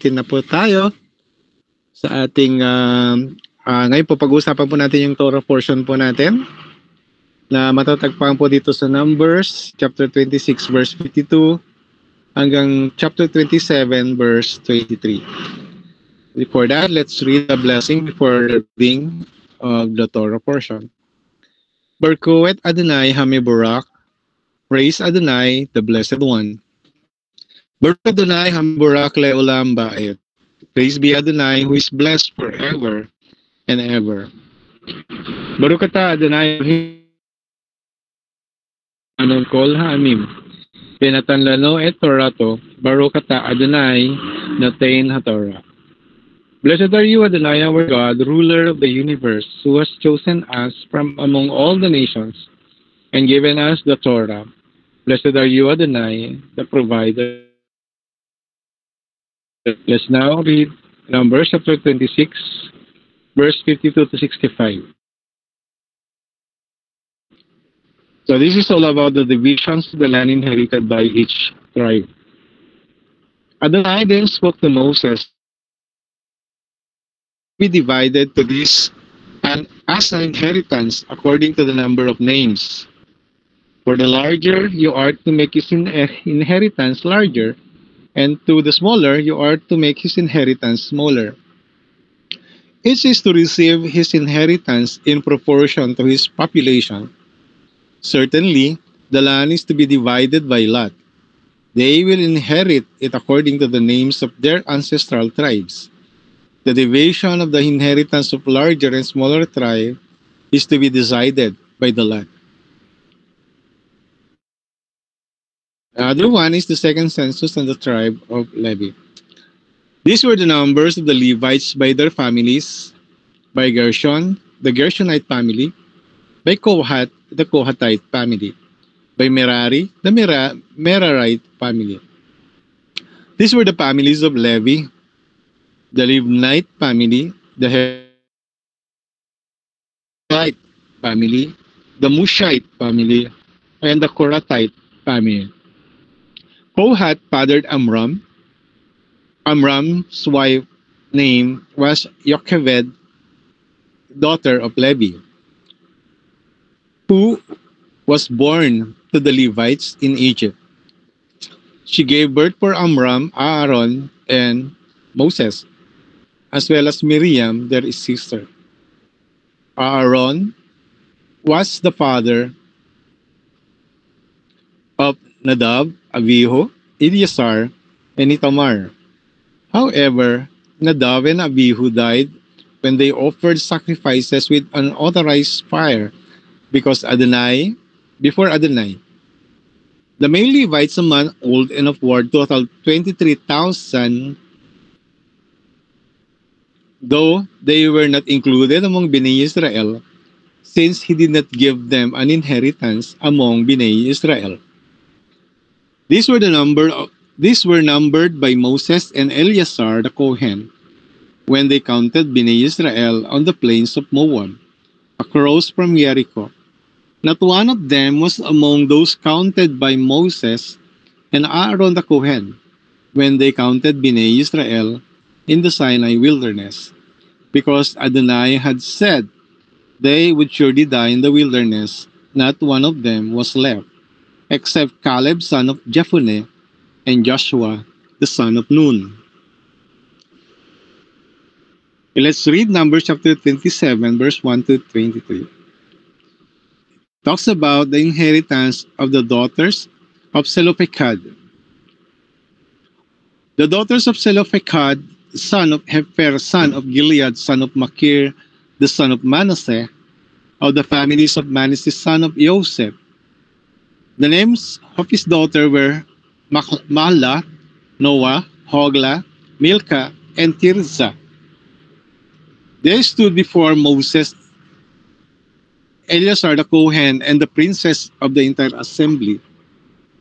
na po tayo sa ating ngayon po pag-uusapan po natin yung Torah portion po natin na matatagpuan po dito sa Numbers chapter 26 verse 52 hanggang chapter 27 verse 23. Before that, let's read the blessing before reading of the Torah portion. Berkuet Adonai Hamiburak, praise Adonai, the Blessed One. Baruch Adonai Hamiburak Leolam Ba'et. Praise be Adonai who is blessed forever and ever. Baruch Ata Adonai Anon Kol Ha'amim. Pinatan Lano et Torato. Baruch Ata Adonai Natain HaTorah. Blessed are you, Adonai, our God, ruler of the universe, who has chosen us from among all the nations and given us the Torah. Blessed are you, Adonai, the provider. Let's now read Numbers chapter 26, verse 52 to 65. So this is all about the divisions of the land inherited by each tribe. Adonai then spoke to Moses, be divided to this and as an inheritance according to the number of names. For the larger, you are to make his inheritance larger, and to the smaller, you are to make his inheritance smaller. Each is to receive his inheritance in proportion to his population. Certainly, the land is to be divided by lot. They will inherit it according to the names of their ancestral tribes. The division of the inheritance of larger and smaller tribe is to be decided by the lot. The other one is the second census on the tribe of Levi. These were the numbers of the Levites by their families, by Gershon, the Gershonite family, by Kohath, the Kohathite family, by Merari, the Merarite family. These were the families of Levi, the Libnite family, the Hevite family, the Mushite family, and the Korathite family. Kohath fathered Amram. Amram's wife name was Yocheved, daughter of Levi, who was born to the Levites in Egypt. She gave birth for Amram, Aaron, and Moses, as well as Miriam, their sister. Aaron was the father of Nadab, Abihu, Eleazar, and Itamar. However, Nadab and Abihu died when they offered sacrifices with unauthorized fire before Adonai. The male Levites, a man old and of war, totaled 23,000, though they were not included among Bnei Israel, since he did not give them an inheritance among Bnei Israel. These were numbered by Moses and Eleazar the Kohen when they counted Bnei Israel on the plains of Moab, across from Jericho. Not one of them was among those counted by Moses and Aaron the Kohen when they counted Bnei Israel in the Sinai wilderness, because Adonai had said they would surely die in the wilderness. Not one of them was left, except Caleb son of Jephunneh and Joshua the son of Nun. Let's read Numbers chapter 27, verse 1 to 23. Talks about the inheritance of the daughters of Zelophehad. The daughters of Zelophehad, son of Hepher, son of Gilead, son of Machir, the son of Manasseh, of the families of Manasseh, son of Joseph. The names of his daughter were Mahlah, Noah, Hoglah, Milcah, and Tirzah. They stood before Moses, Eleazar the Kohen, and the princes of the entire assembly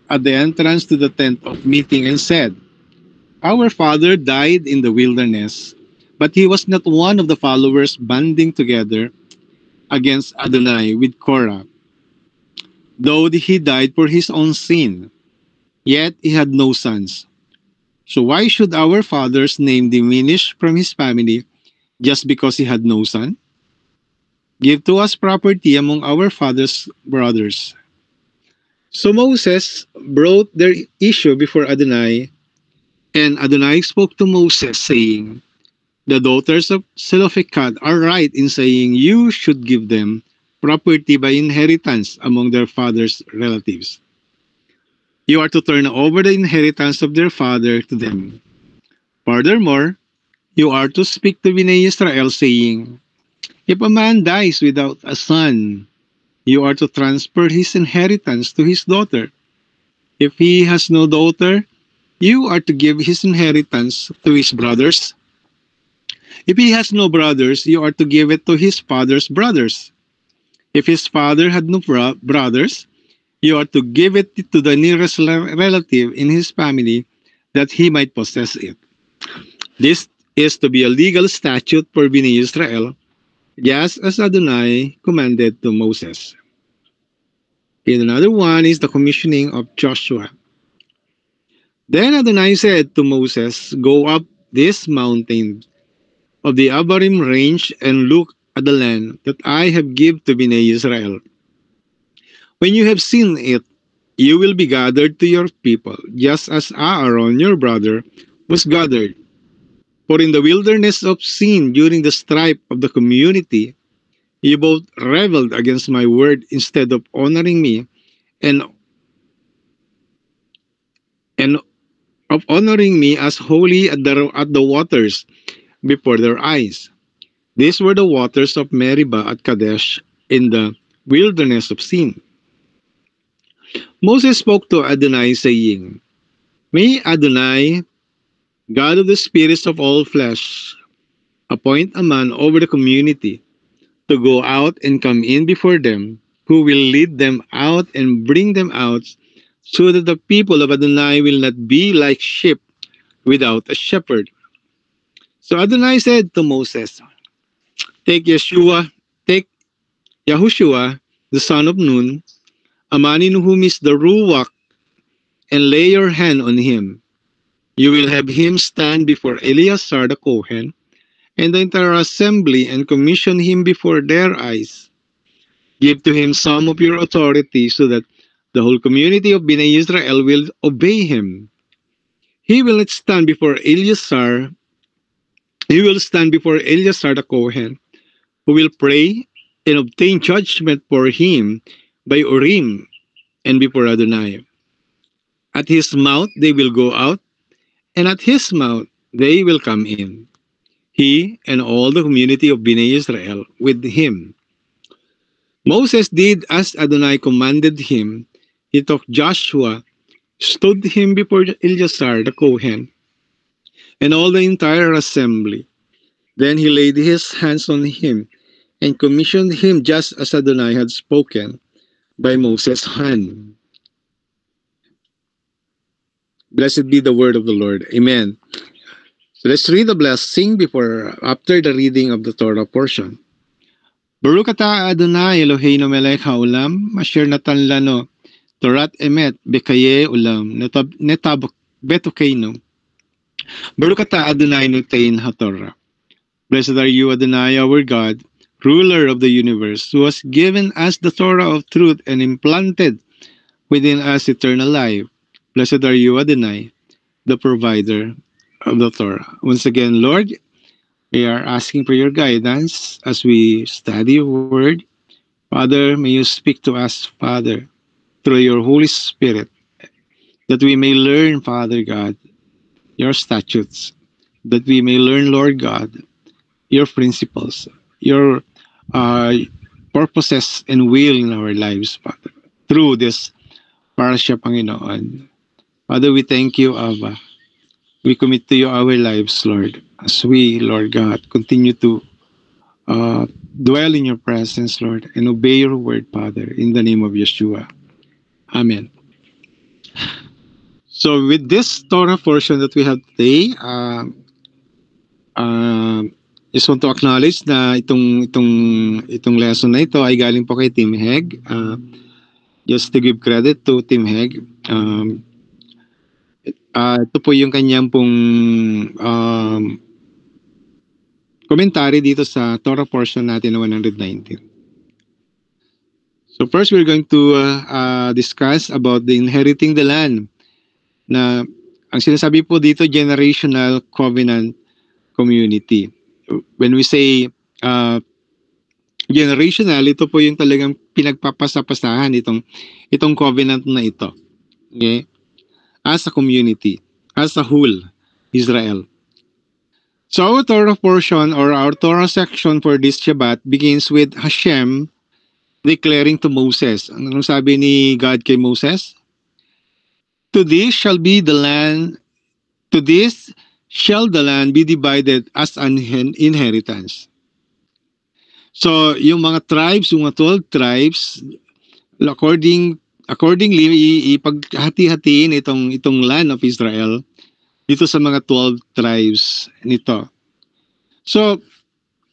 at the entrance to the tent of meeting and said, Our father died in the wilderness, but he was not one of the followers banding together against Adonai with Korah, though he died for his own sin. Yet he had no sons. So why should our father's name diminish from his family just because he had no son? Give to us property among our father's brothers. So Moses brought their issue before Adonai, and Adonai spoke to Moses, saying, the daughters of Zelophehad are right in saying you should give them property by inheritance among their father's relatives. You are to turn over the inheritance of their father to them. Furthermore, you are to speak to Bnei Israel, saying, if a man dies without a son, you are to transfer his inheritance to his daughter. If he has no daughter, you are to give his inheritance to his brothers. If he has no brothers, you are to give it to his father's brothers. If his father had no brothers, you are to give it to the nearest relative in his family that he might possess it. This is to be a legal statute for Bnei Israel, just as Adonai commanded to Moses. And another one is the commissioning of Joshua. Then Adonai said to Moses, go up this mountain of the Abarim range and look at the land that I have given to Bnei Israel. When you have seen it, you will be gathered to your people, just as Aaron, your brother, was gathered. For in the wilderness of Sin, during the strife of the community, you both rebelled against my word instead of honoring me and of honoring me as holy at the waters before their eyes. These were the waters of Meribah at Kadesh in the wilderness of Sin. Moses spoke to Adonai, saying, may Adonai, God of the spirits of all flesh, appoint a man over the community to go out and come in before them, who will lead them out and bring them out, so that the people of Adonai will not be like sheep without a shepherd. So Adonai said to Moses, take Yahushua, the son of Nun, a man in whom is the Ruach, and lay your hand on him. You will have him stand before Eleazar the Kohen and the entire assembly and commission him before their eyes. Give to him some of your authority so that the whole community of Bnei Israel will obey him. He will not stand before Eleazar. He will stand before Eleazar the Kohen, who will pray and obtain judgment for him by Urim and before Adonai. At his mouth they will go out, and at his mouth they will come in, he and all the community of Bnei Israel with him. Moses did as Adonai commanded him. He took Joshua, stood him before Eleazar the Kohen, and all the entire assembly. Then he laid his hands on him and commissioned him just as Adonai had spoken by Moses' hand. Blessed be the word of the Lord. Amen. So let's read the blessing after the reading of the Torah portion. Baruch atah Adonai Eloheinu melech haolam, asher natan lano Torat emet bekaye ulam netab betokeinu. Baruch atah Adonai nutein haTorah. Blessed are you, Adonai, our God, ruler of the universe, who has given us the Torah of truth and implanted within us eternal life. Blessed are you, Adonai, the provider of the Torah. Once again, Lord, we are asking for your guidance as we study your word. Father, may you speak to us, Father, through your Holy Spirit, that we may learn, Father God, your statutes, that we may learn, Lord God, your principles, your purposes and will in our lives, Father, through this parasha, Panginoon. Father, we thank you, Abba. We commit to you our lives, Lord, as we, Lord God, continue to dwell in your presence, Lord, and obey your word, Father, in the name of Yeshua. Amen. So with this Torah portion that we have today, just want to acknowledge na itong lesson na ito ay galing po kay Tim Heg. Just to give credit to Tim Heg. Ito po yung kanyang pong commentary dito sa Torah portion natin na 119. So first, we're going to discuss about the inheriting the land, na ang sinasabi po dito, generational covenant community. When we say generational, ito po yung talagang pinagpapasapasahan itong covenant na ito. Okay? As a community, as a whole, Israel. So our Torah portion or our Torah section for this Shabbat begins with Hashem declaring to Moses. Anong sabi ni God kay Moses? To this shall the land be divided as an inheritance. So, yung mga tribes, yung mga 12 tribes, accordingly, ipaghati-hatiin itong land of Israel dito sa mga 12 tribes nito. So,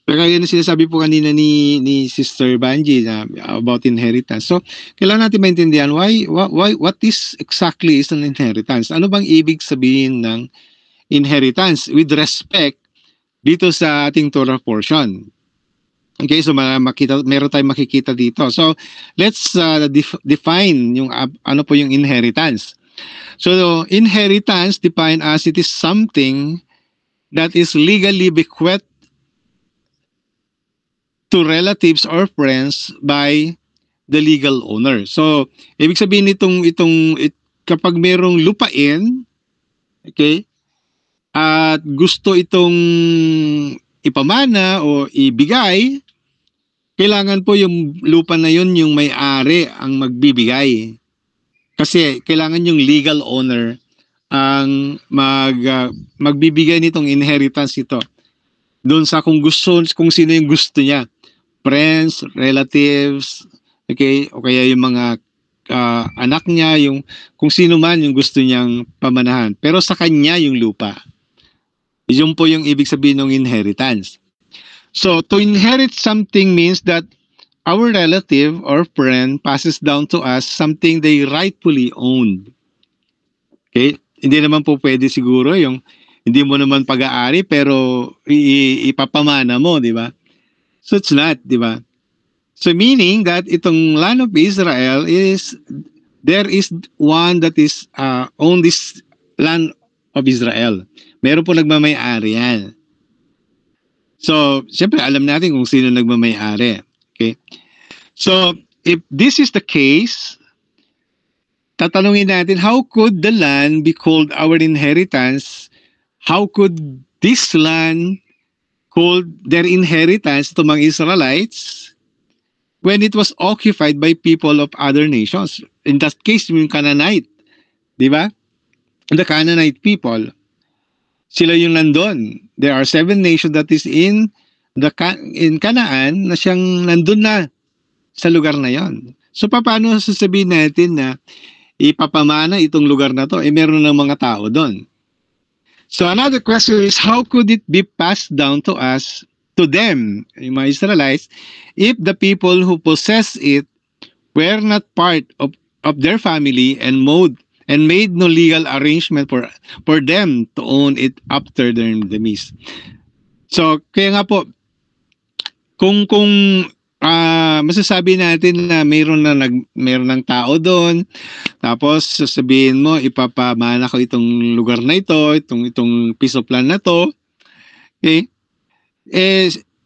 kaya na sinasabi po kanina ni Sister Banji na about inheritance. So, kailangan natin maintindihan what is exactly is an inheritance. Ano bang ibig sabihin ng inheritance with respect dito sa ating Torah portion? Okay, so meron tayong makikita dito. So, let's define yung ano po yung inheritance. So, inheritance defined as it is something that is legally bequeathed to relatives or friends by the legal owner. So, ibig sabihin kapag merong lupain, okay, at gusto itong ipamana o ibigay, kailangan po yung lupa na yun yung may-ari ang magbibigay. Kasi kailangan yung legal owner ang magbibigay nitong inheritance ito. Doon sa kung sino yung gusto niya. Friends, relatives, okay, o kaya yung mga anak niya, yung kung sino man yung gusto niyang pamanahan. Pero sa kanya yung lupa. Yun po yung ibig sabihin ng inheritance. So, to inherit something means that our relative or friend passes down to us something they rightfully owned. Okay? Hindi naman po pwede siguro yung hindi mo naman pag-aari pero ipapamana mo, di ba? So, it's not, di ba? So, meaning that itong land of Israel there is one that is own this land of Israel. Meron po nagmamay-ari yan. So, siyempre, alam natin kung sino nagmamay-ari. Okay? So, if this is the case, tatanungin natin, how could the land be called our inheritance? How could this land called their inheritance to mga Israelites when it was occupied by people of other nations? In that case, yung Canaanite. Di ba? The Canaanite people. Sila yung nandun. There are 7 nations that is in Canaan na siyang nandun na sa lugar na yon. So, paano sasabihin natin na ipapamana itong lugar na to? Meron ng mga tao doon. So, another question is, how could it be passed down to us, to them, yung mga Israelites, if the people who possess it were not part of their family and made no legal arrangement for them to own it after their demise. So, kaya nga po, kung masasabi natin na meron ng tao doon, tapos sasabihin mo, ipapamana ko itong lugar na ito, itong piece of land na to, okay?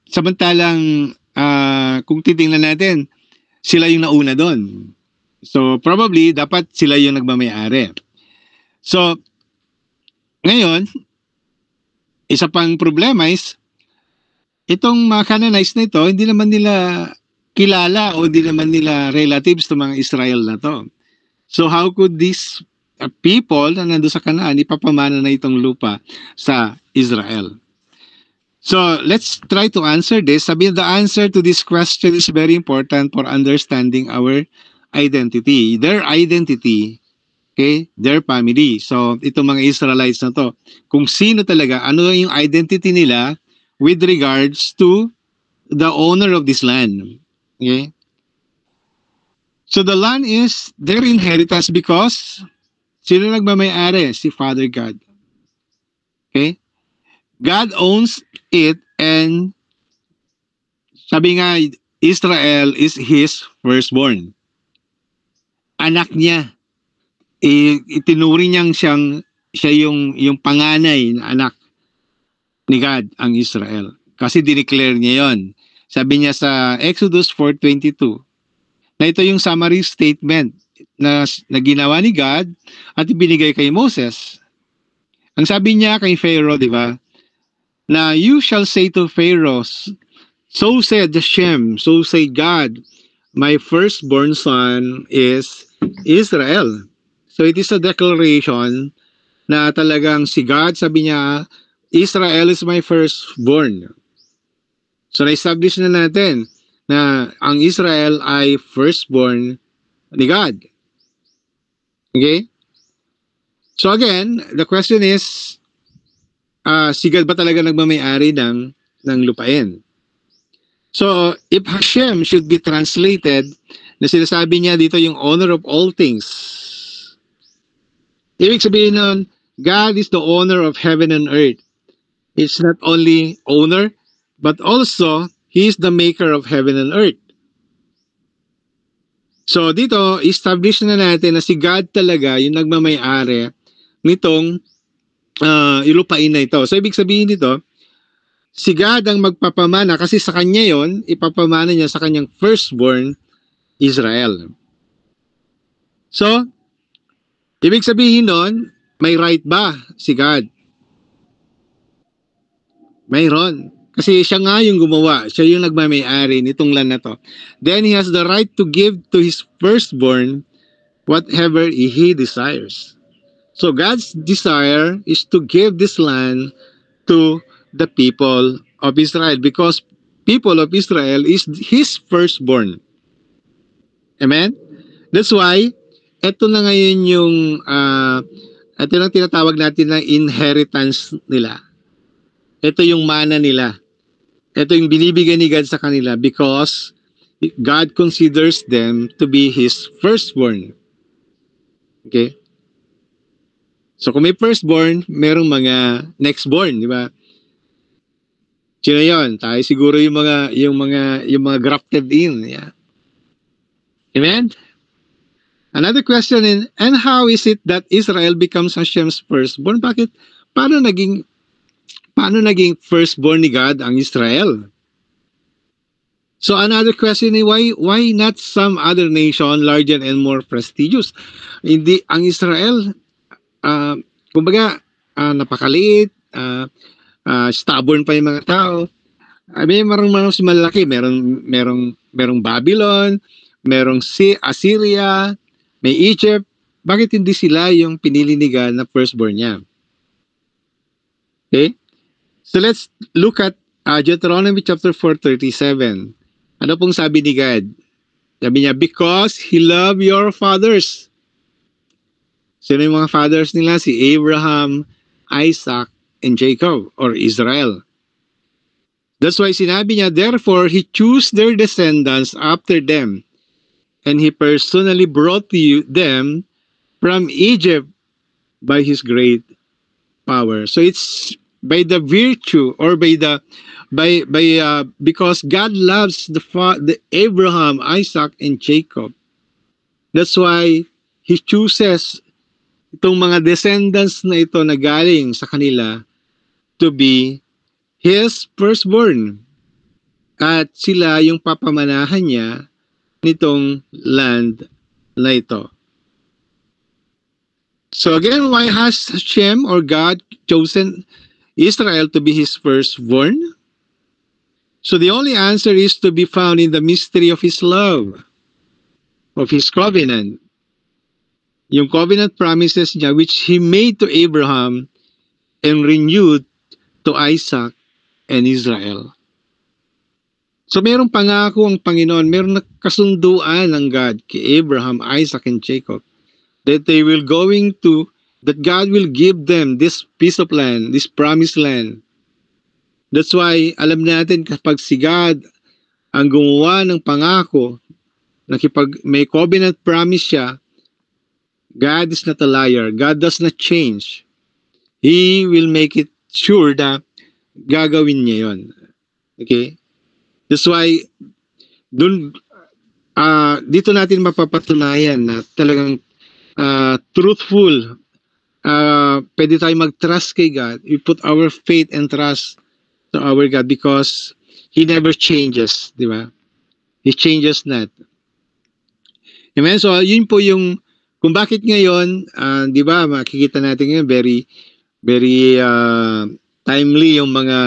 Samantalang, kung titingnan natin, sila yung nauna doon. So, probably, dapat sila yung nagmamay-ari. So, ngayon, isa pang problema is, itong mga Canaanites na ito, hindi naman nila kilala o hindi naman nila relatives to mga Israel na to. So, how could these people na nandun sa Canaan, ipapamana na itong lupa sa Israel? So, let's try to answer this. Sabi, the answer to this question is very important for understanding our identity. Their identity, okay? Their family. So, itong mga Israelites na to, kung sino talaga, ano yung identity nila with regards to the owner of this land. Okay? So, the land is their inheritance because Sino nagmamay-ari? Si Father God. Okay? God owns it, and sabi nga, Israel is His firstborn. Anak niya. Itinuri niyang siya yung panganay na anak ni God, ang Israel. Kasi dineclare niya yon. Sabi niya sa Exodus 4:22, na ito yung summary statement na ginawa ni God at ibinigay kay Moses. Ang sabi niya kay Pharaoh, di ba? Na you shall say to Pharaoh, so said Hashem, so say God, my firstborn son is Israel. So it is a declaration na talagang si God, sabi niya, Israel is my firstborn. So na-establish na natin na ang Israel ay firstborn ni God. Okay? So again, the question is, si God ba talaga nagmamay-ari ng lupain? So, if Hashem should be translated, na sinasabi niya dito yung owner of all things, ibig sabihin nun, God is the owner of heaven and earth. It's not only owner, but also, He is the maker of heaven and earth. So, dito, establish na natin na si God talaga yung nagmamay-ari nitong ilupain na ito. So, ibig sabihin dito, si God ang magpapamana kasi sa kanya yon, ipapamana niya sa kanyang firstborn, Israel. So, ibig sabihin nun, may right ba si God? Mayroon. Kasi siya nga yung gumawa. Siya yung nagmamay-ari nitong land na to. Then He has the right to give to His firstborn whatever He desires. So God's desire is to give this land to the people of Israel because people of Israel is His firstborn. Amen? That's why, ito na ngayon yung ito lang tinatawag natin na inheritance nila. Ito yung mana nila. Ito yung binibigay ni God sa kanila because God considers them to be His firstborn. Okay? So kung may firstborn, merong mga nextborn, di ba? Sino yun? Tayo siguro yung mga grafted in. Yeah. Amen? Another question is, and how is it that Israel becomes Hashem's firstborn? Bakit? Paano naging firstborn ni God ang Israel? So another question is, why not some other nation larger and more prestigious? Hindi ang Israel, kumbaga, napakaliit, stubborn pa yung mga tao. May marong mas malaki, merong Babylon, merong Assyria, may Egypt. Bakit hindi sila yung pinili ni God na firstborn niya? Okay? So let's look at Deuteronomy chapter 4:37. Ano pong sabi ni God? Sabi niya, because He loved your fathers. Sino yung mga fathers nila? Si Abraham, Isaac, and Jacob, or Israel. That's why sinabi niya, therefore, He chose their descendants after them, and He personally brought them from Egypt by His great power. So it's by the virtue or because God loves the Abraham, Isaac, and Jacob. That's why He chooses itong mga descendants na ito na galing sa kanila to be His firstborn. At sila yung papamanahan niya nitong land na ito. So again, why has Hashem or God chosen Israel to be His firstborn? So the only answer is to be found in the mystery of His love, of His covenant. Yung covenant promises niya which He made to Abraham and renewed to Isaac and Israel. So mayroong pangako ang Panginoon, mayroong kasunduan ng God kay Abraham, Isaac, and Jacob that that God will give them this piece of land, this promised land. That's why alam natin kapag si God ang gumawa ng pangako, may covenant promise siya, God is not a liar. God does not change. He will make it sure na gagawin niya yon. Okay? That's why, dun, dito natin mapapatunayan na talagang truthful. Pwede tayo mag-trust kay God. We put our faith and trust to our God because He never changes, di ba? He changes not. Amen? So, yun po yung, kung bakit ngayon, di ba, makikita natin ngayon, very timely yung mga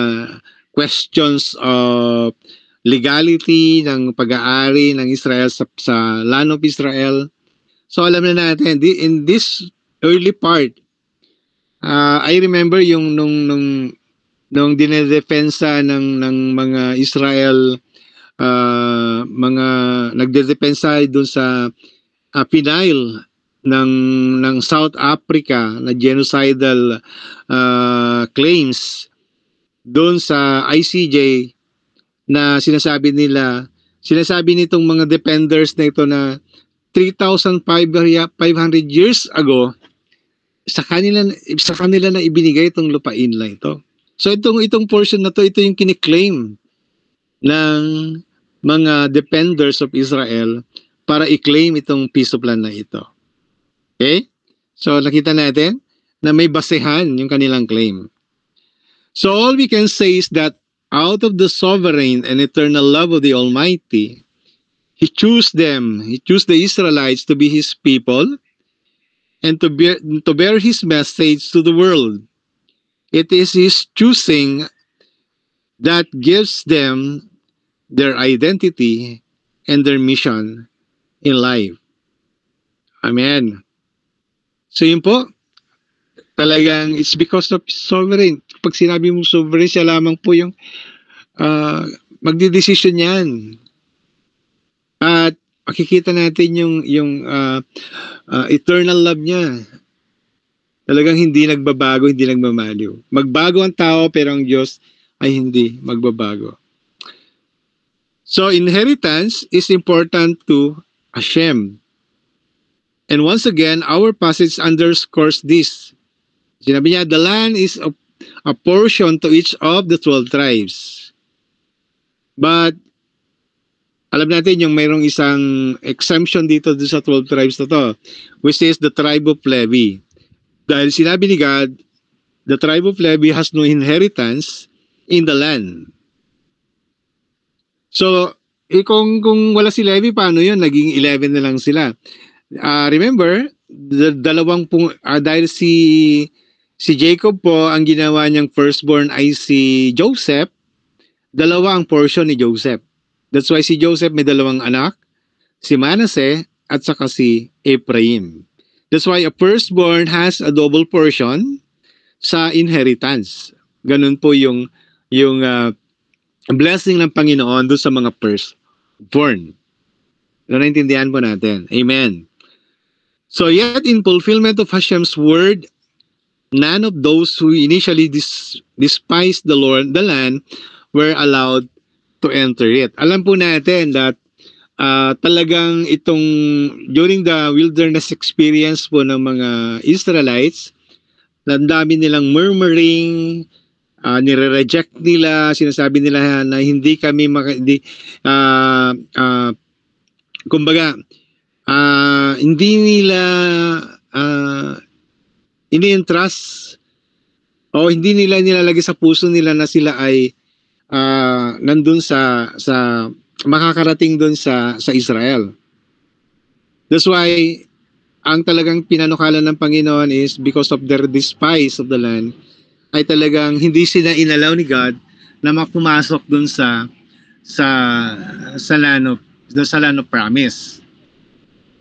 questions of legality ng pag-aari ng Israel sa land of Israel. So, alam na natin, in this early part, I remember yung nung dinedepensa ng mga Israel, mga nagdedepensa doon sa Pinail ng South Africa na genocidal claims doon sa ICJ na sinasabi nitong mga defenders na ito na 3,500 years ago sa kanila na ibinigay itong lupain lang ito. So itong portion na to, ito yung kiniklaim ng mga defenders of Israel para i-claim itong piece of land na ito. Okay? So nakita natin na may basehan yung kanilang claim. So all we can say is that out of the sovereign and eternal love of the Almighty, He chose them. He chose the Israelites to be His people and to bear His message to the world. It is His choosing that gives them their identity and their mission in life. Amen. So yun po, talagang it's because of sovereign. Pag sinabi mong sovereign, siya lamang po yung magdidesisyon yan. At makikita natin yung eternal love niya. Talagang hindi nagbabago, hindi nagmamaliw. Magbago ang tao pero ang Diyos ay hindi magbabago. So inheritance is important to Hashem. And once again, our passage underscores this. Sinabi niya, the land is a portion to each of the 12 tribes. But alam natin yung mayroong isang exemption dito sa 12 tribes na to, which is the tribe of Levi. Dahil sinabi ni God, the tribe of Levi has no inheritance in the land. So, kung wala si Levi, paano yun? Naging 11 na lang sila. Remember, dahil si Jacob po, ang ginawa niyang firstborn ay si Joseph, dalawa ang portion ni Joseph. That's why si Joseph may dalawang anak, si Manasseh at saka si Ephraim. That's why a firstborn has a double portion sa inheritance. Ganun po yung blessing ng Panginoon doon sa mga firstborn. Naintindihan po natin. Amen. So yet in fulfillment of Hashem's word, none of those who initially despised the land were allowed to enter it. Alam po natin that talagang itong during the wilderness experience po ng mga Israelites, ang dami nilang murmuring, nire-reject nila, sinasabi nila na hindi kami kumbaga hindi nila ini-entrust o hindi nila nilalagay sa puso nila na sila ay nandun sa makakarating dun sa Israel. That's why ang talagang pinanukalan ng Panginoon is because of their despise of the land, ay talagang hindi sila inalaw ni God na mapumasok dun sa land of promise.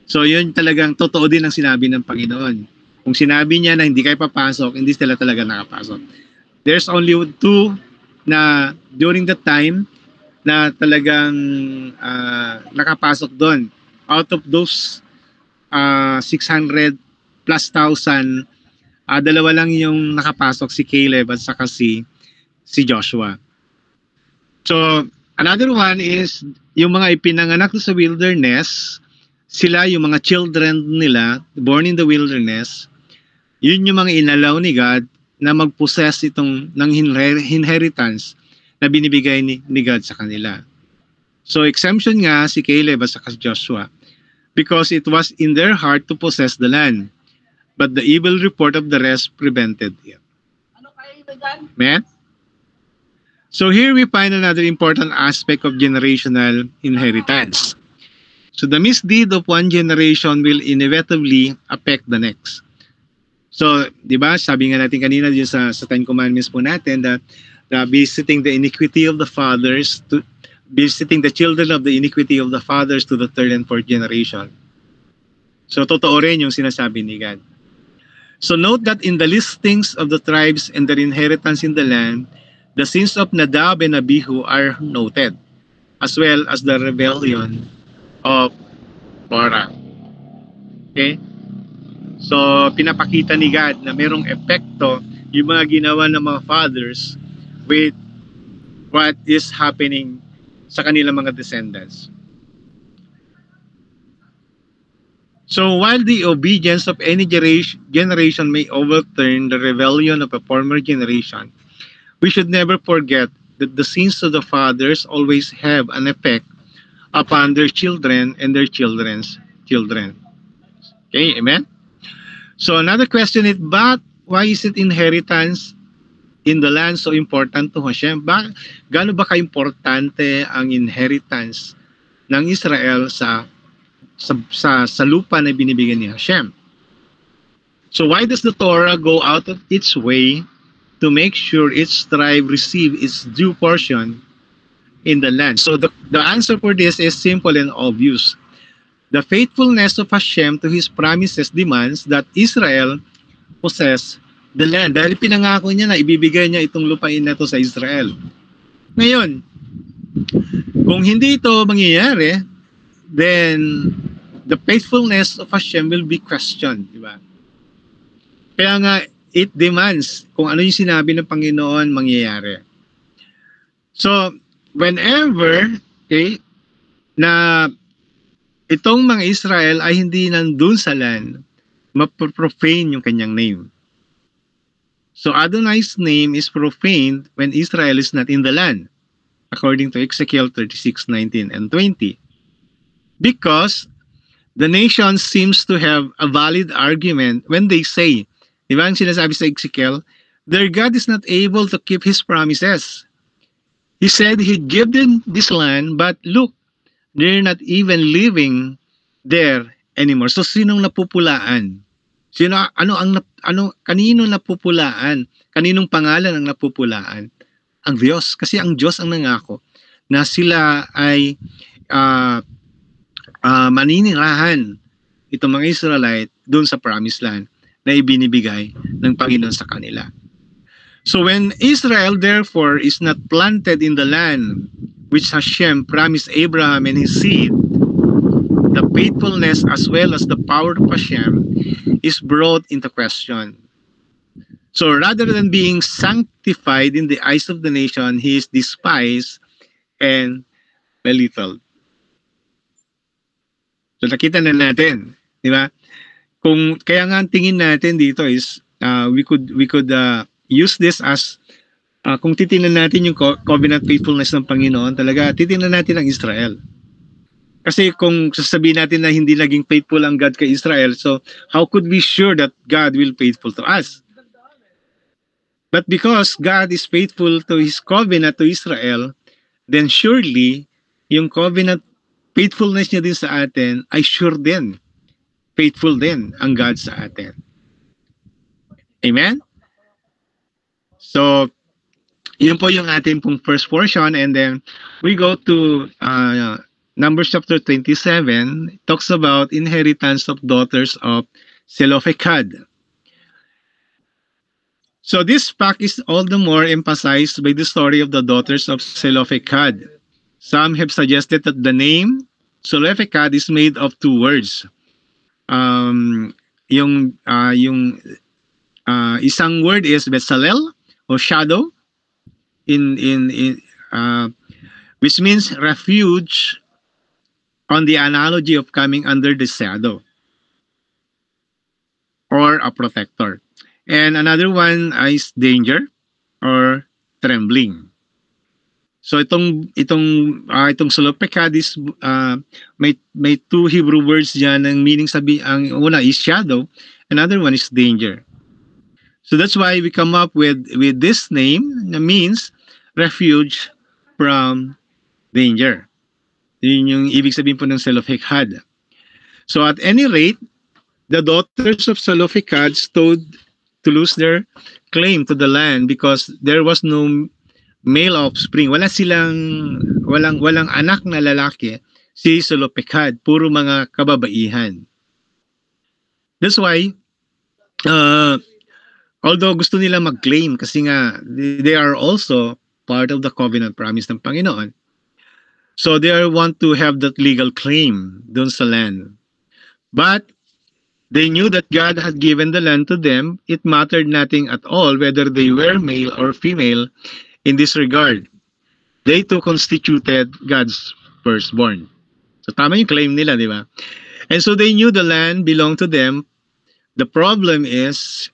So yun talagang totoo din ang sinabi ng Panginoon. Kung sinabi niya na hindi kayo papasok, hindi sila talaga nakapasok. There's only two na during that time na talagang nakapasok doon. Out of those 600 plus thousand, dalawa lang yung nakapasok, si Caleb at saka si Joshua. So, another one is yung mga ipinanganak sa wilderness, sila, yung mga children nila, born in the wilderness, yun yung mga inalaw ni God na mag-possess itong ng inheritance na binibigay ni God sa kanila. So exemption nga si Caleb at saka si Joshua because it was in their heart to possess the land. But the evil report of the rest prevented it. Amen? So here we find another important aspect of generational inheritance. So the misdeed of one generation will inevitably affect the next. So, di ba, sabi nga natin kanina dyan sa Ten Commandments po natin that visiting the iniquity of the fathers, to visiting the children of the iniquity of the fathers to the third and fourth generation. So, totoo rin yung sinasabi ni God. So, note that in the listings of the tribes and their inheritance in the land, the sins of Nadab and Abihu are noted, as well as the rebellion of Korah. Okay? So, pinapakita ni God na merong epekto yung mga ginawa ng mga fathers with what is happening sa kanilang mga descendants. So, while the obedience of any generation may overturn the rebellion of a former generation, we should never forget that the sins of the fathers always have an effect upon their children and their children's children. Okay, amen? So another question is, but why is it inheritance in the land so important to Hashem? Gaano ba ka-importante ang inheritance ng Israel sa lupa na binibigyan ni Hashem? So why does the Torah go out of its way to make sure each tribe receive its due portion in the land? So the answer for this is simple and obvious. The faithfulness of Hashem to His promises demands that Israel possess the land. Dahil pinangako niya na ibibigay niya itong lupain na ito sa Israel. Ngayon, kung hindi ito mangyayari, then the faithfulness of Hashem will be questioned. Diba? Kaya nga, it demands kung ano yung sinabi ng Panginoon mangyayari. So, whenever, okay, na itong mga Israel ay hindi nandun sa land, maproprofane yung kanyang name. So Adonai's name is profaned when Israel is not in the land, according to Ezekiel 36:19 and 20. Because the nation seems to have a valid argument when they say, di ba ang sinasabi sa Ezekiel, their God is not able to keep His promises. He said He'd give them this land, but look, they're not even living there anymore. So sinong napupulaan? Kanino napupulaan? Kaninong pangalan ang napupulaan? Ang Diyos. Kasi ang Diyos ang nangako na sila ay maninirahan itong mga Israelite doon sa promised land na ibinibigay ng Panginoon sa kanila. So when Israel therefore is not planted in the land which Hashem promised Abraham and his seed, the faithfulness as well as the power of Hashem is brought into question. So rather than being sanctified in the eyes of the nation, he is despised and belittled. So nakita na natin, di ba? Kaya nga ang tingin natin dito is we could use this as kung titingnan natin yung covenant faithfulness ng Panginoon, talaga titingnan natin ang Israel. Kasi kung sasabihin natin na hindi naging faithful ang God kay Israel, so how could we sure that God will faithful to us? But because God is faithful to His covenant to Israel, then surely yung covenant faithfulness niya din sa atin ay sure din. Faithful din ang God sa atin. Amen? So, yun po yung ating pong first portion, and then we go to Numbers chapter 27. It talks about inheritance of daughters of Zelophehad. So this fact is all the more emphasized by the story of the daughters of Zelophehad. Some have suggested that the name Zelophehad is made of two words. Isang word is Bezalel or shadow, which means refuge on the analogy of coming under the shadow or a protector. And another one is danger or trembling. So itong Salopecadis, may two Hebrew words diyan ng meaning, ang una is shadow, another one is danger. So that's why we come up with this name na means refuge from danger. Yun yung ibig sabihin po ng Zelophehad. So at any rate, the daughters of Zelophehad stood to lose their claim to the land because there was no male offspring. Walang anak na lalaki si Zelophehad, puro mga kababaihan. That's why although gusto nila mag-claim kasi nga they are also part of the covenant promise ng Panginoon. So they want to have that legal claim dun sa land. But they knew that God had given the land to them. It mattered nothing at all whether they were male or female in this regard. They too constituted God's firstborn. So tama yung claim nila, di ba? And so they knew the land belonged to them. The problem is,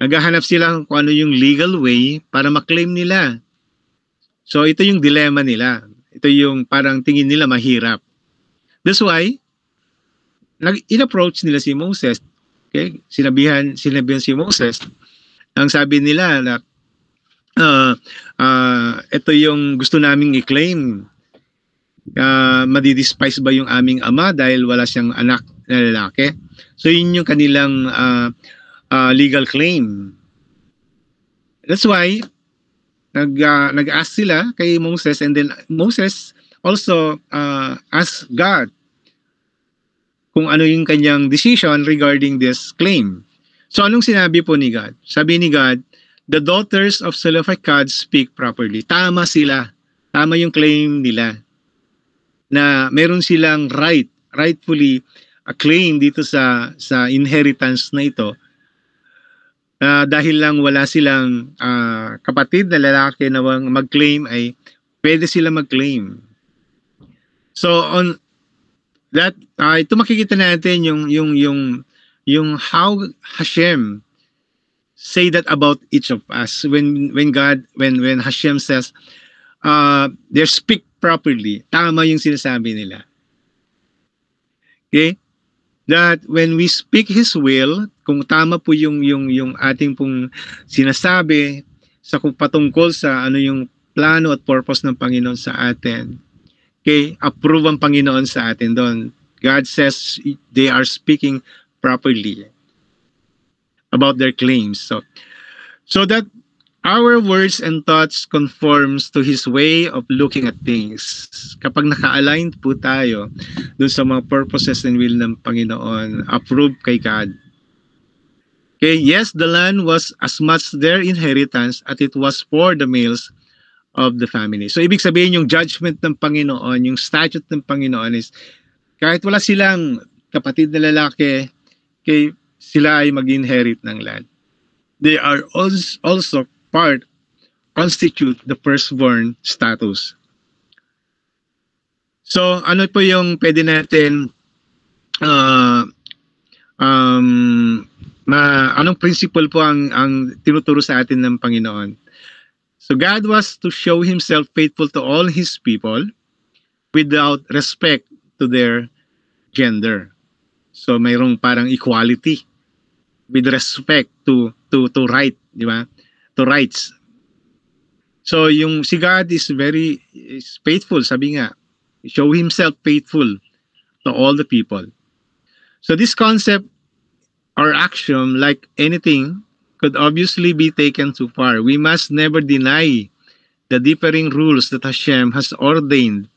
naghahanap sila kung ano yung legal way para maklaim nila. So ito yung dilemma nila. Ito yung parang tingin nila mahirap. That's why, in-approach nila si Moses. Okay? Sinabihan si Moses. Ang sabi nila na ito yung gusto naming i-claim. Madidespise ba yung aming ama dahil wala siyang anak na lalaki? So yun yung kanilang legal claim. That's why nag-ask sila kay Moses, and then Moses also asked God kung ano yung kanyang decision regarding this claim. So anong sinabi po ni God? Sabi ni God, the daughters of Zelophehad speak properly. Tama sila. Tama yung claim nila na meron silang rightfully a claim dito sa inheritance na ito. Dahil lang wala silang kapatid na lalaki na mag-claim, ay pwede sila mag-claim. So on that, ito makikita natin yung how Hashem say that about each of us when Hashem says they speak properly. Tama yung sinasabi nila. Okay? That when we speak His will, kung tama po yung ating pong sinasabi sa patungkol sa ano yung plano at purpose ng Panginoon sa atin, okay, approve ang Panginoon sa atin doon. God says they are speaking properly about their claims. So that our words and thoughts conforms to His way of looking at things. Kapag naka-aligned po tayo dun sa mga purposes and will ng Panginoon, approved kay God. Okay, yes, the land was as much their inheritance as it was for the males of the family. So ibig sabihin yung judgment ng Panginoon, yung statute ng Panginoon is kahit wala silang kapatid na lalaki, okay, sila ay mag-inherit ng land. They are also constitute the firstborn status. So ano po yung pwede natin anong principle po ang tinuturo sa atin ng Panginoon? So God was to show Himself faithful to all His people without respect to their gender. So mayroong parang equality with respect to right, di ba? To rights. So yung si God is faithful, sabi nga, show Himself faithful to all the people. So this concept or axiom, like anything, could obviously be taken too far. We must never deny the differing rules that Hashem has ordained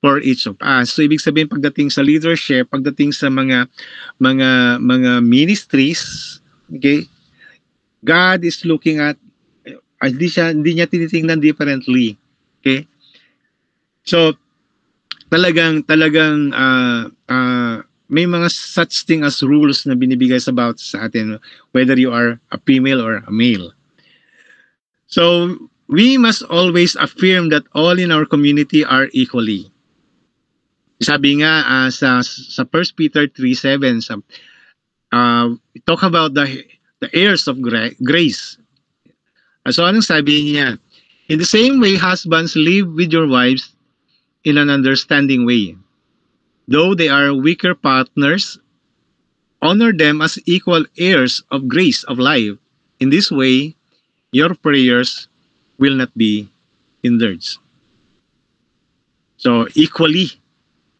for each of us. So ibig sabihin pagdating sa leadership, pagdating sa mga ministries, okay? God is looking at hindi niya tinitingnan differently. Okay? So talagang may mga such thing as rules na binibigay sa atin, whether you are a female or a male. So we must always affirm that all in our community are equally. Sabi nga sa 1 Peter 3:7, talk about the heirs of grace. So anong sabi niya? In the same way, husbands, live with your wives in an understanding way. Though they are weaker partners, honor them as equal heirs of grace of life. In this way, your prayers will not be hindered. So equally,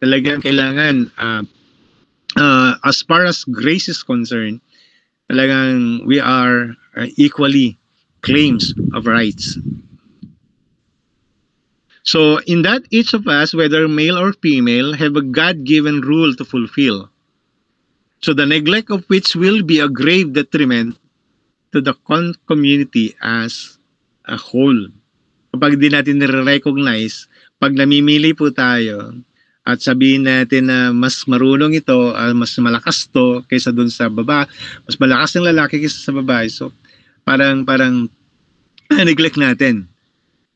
talagang kailangan as far as grace is concerned, talagang we are equally claims of rights. So in that, each of us, whether male or female, have a God-given rule to fulfill. So the neglect of which will be a grave detriment to the community as a whole. Kapag di natin nire-recognize, pag namimili po tayo at sabihin natin na mas marunong ito, mas malakas to kaysa dun sa baba, mas malakas ng lalaki kaysa sa babae. So parang neglect natin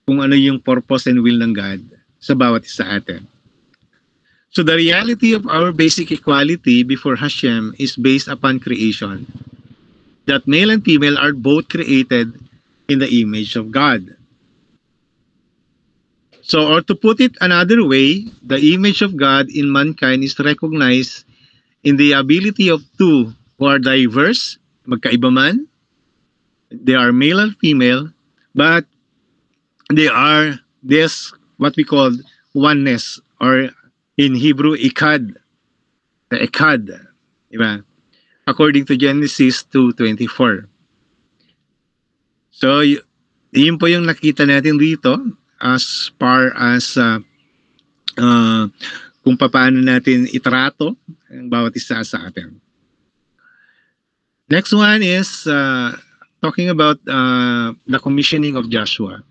kung ano yung purpose and will ng God sa bawat isa atin. So the reality of our basic equality before Hashem is based upon creation. That male and female are both created in the image of God. So, or to put it another way, the image of God in mankind is recognized in the ability of two who are diverse, magkaiba man, they are male and female, but they are this, what we call oneness, or in Hebrew, ikad. The ikad, diba? According to Genesis 2:24. So, yun po yung nakita natin dito as far as kung paano natin itrato ang bawat isa sa atin. Next one is talking about the commissioning of Joshua.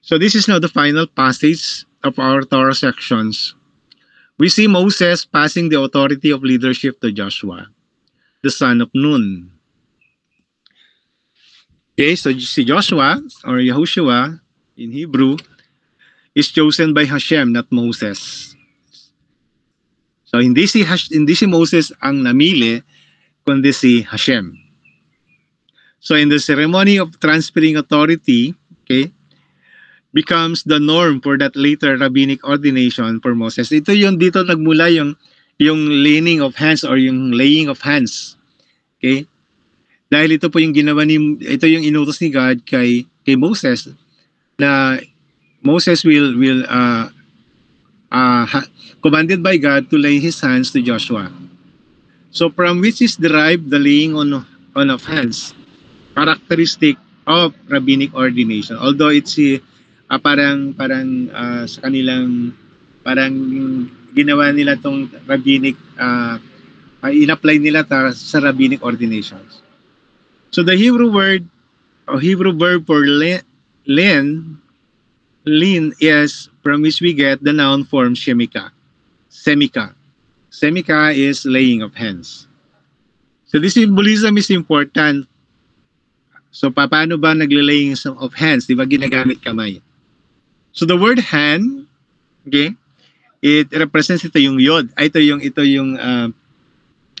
So this is now the final passage of our Torah sections. We see Moses passing the authority of leadership to Joshua, the son of Nun. Okay, so si Joshua or Yahushua in Hebrew is chosen by Hashem, not Moses. So hindi si Moses ang namili, kundi si Hashem. So in the ceremony of transferring authority, okay, becomes the norm for that later rabbinic ordination for Moses. Ito yung dito nagmula yung laying of hands or yung laying of hands. Okay? Dahil ito po yung ito yung inutos ni God kay Moses, na Moses will commanded by God to lay his hands to Joshua. So from which is derived the laying on of hands, characteristic of rabbinic ordination. Although it's parang sa kanilang parang ginawa nila tong rabbinic in-apply nila sa rabbinic ordinations. So the Hebrew word or Hebrew verb for lean is from which we get the noun form semika. Semika is laying of hands. So this symbolism is important. So paano ba nagle-laying of hands? Di ba ginagamit kamay? So the word hand, okay, it represents ito yung yod. Ito yung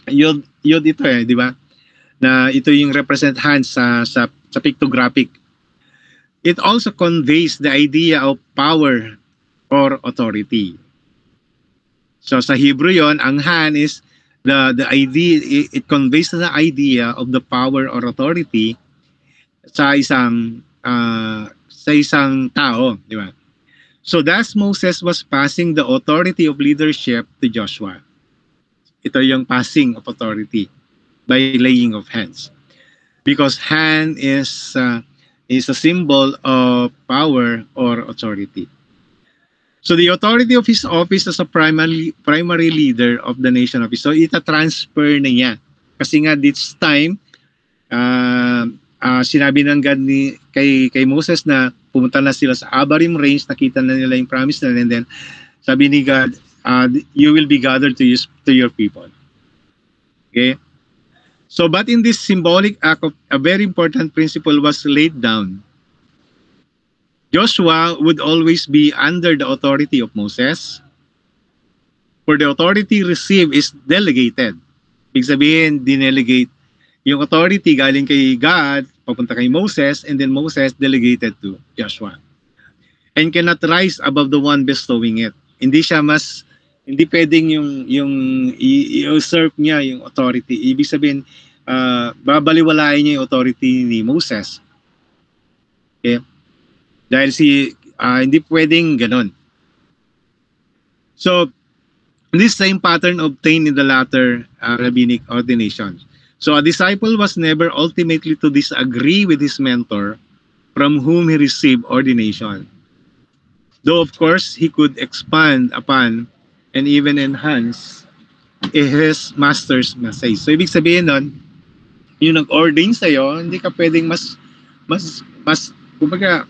yod ito di ba? Na ito yung represent hands sa pictographic. It also conveys the idea of power or authority. So sa Hebrew yon, ang hand is the idea, it conveys the idea of the power or authority sa isang tao, di ba? So thus Moses was passing the authority of leadership to Joshua. Ito yung passing of authority by laying of hands. Because hand is a symbol of power or authority. So the authority of his office as a primary leader of the nation of Israel, so ita-transfer na niya. Kasi nga this time, sinabi ng God kay Moses na pumunta na sila sa Abarim range, nakita na nila yung promise na, and then sabi ni God, you will be gathered to your people. Okay? So, but in this symbolic act, a very important principle was laid down. Joshua would always be under the authority of Moses, For the authority received is delegated. Ibig sabihin, dinelegate yung authority galing kay God, papunta kay Moses, and then Moses delegated to Joshua. And cannot rise above the one bestowing it. Hindi pwedeng yung i-usurp niya yung authority. Ibig sabihin, babaliwalain niya yung authority ni Moses. Okay? Dahil hindi pwedeng ganon. So, this same pattern obtained in the latter rabbinic ordination. So a disciple was never ultimately to disagree with his mentor from whom he received ordination. Though of course he could expand upon and even enhance his master's message. So ibig sabihin nun, yung nag-ordain sa'yo, hindi ka pwedeng kumbaga,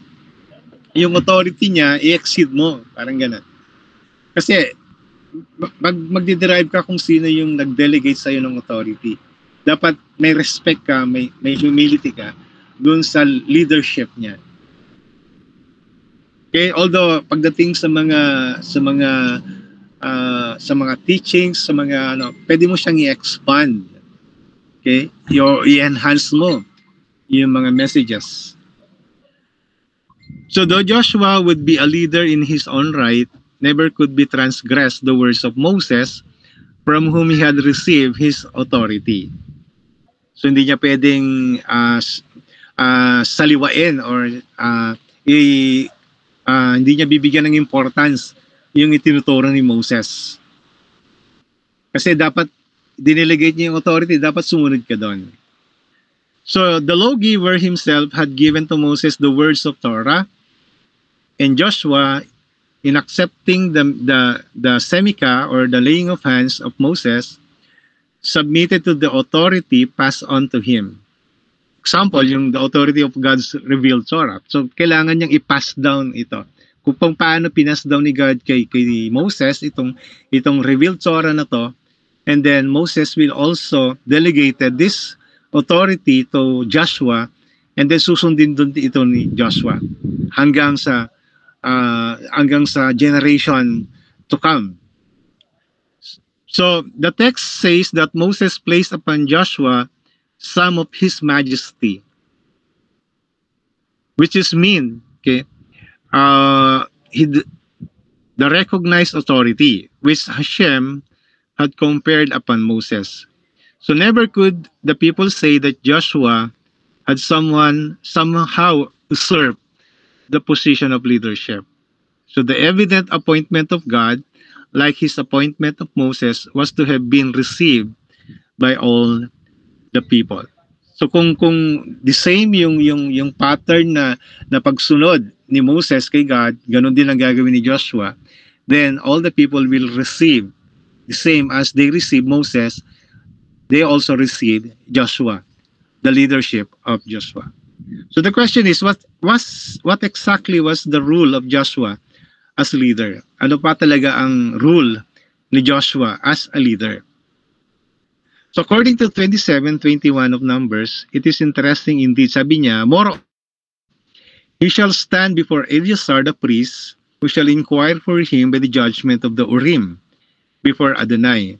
yung authority niya, i-exceed mo. Parang gano'n. Kasi, magde-derive ka kung sino yung nag-delegate sa'yo ng authority. Dapat may respect ka, may humility ka dun sa leadership niya. Okay, although pagdating sa mga teachings, sa mga pwede mo siyang i-expand. Okay? I-enhance mo yung mga messages. So though Joshua would be a leader in his own right, never could be transgressed the words of Moses from whom he had received his authority. So hindi niya pwedeng saliwain or hindi niya bibigyan ng importance yung itinuturo ni Moses. Kasi dapat dinelegate niya yung authority, dapat sumunod ka doon. So the lawgiver himself had given to Moses the words of Torah, and Joshua, in accepting the semika or the laying of hands of Moses, submitted to the authority passed on to him. Example, yung the authority of God's revealed Torah. So, kailangan niyang i-pass down ito. Kung paano pinas down ni God kay Moses, itong revealed Torah na to, and then Moses will also delegated this authority to Joshua, and then susundin doon ito ni Joshua hanggang sa generation to come. So the text says that Moses placed upon Joshua some of his majesty, which is the recognized authority which Hashem had conferred upon Moses. So never could the people say that Joshua had somehow usurped the position of leadership. So the evident appointment of God, like his appointment of Moses, was to have been received by all the people. So kung the same yung pattern na pagsunod ni Moses kay God, ganun din ang gagawin ni Joshua, then all the people will receive the same as they received Moses, they also received Joshua, the leadership of Joshua. So the question is, what exactly was the rule of Joshua as leader? Ano pa talaga ang rule ni Joshua as a leader? So according to 27:21 of Numbers, it is interesting indeed. Sabi niya, more, he shall stand before Eleazar the priest, who shall inquire for him by the judgment of the Urim, before Adonai.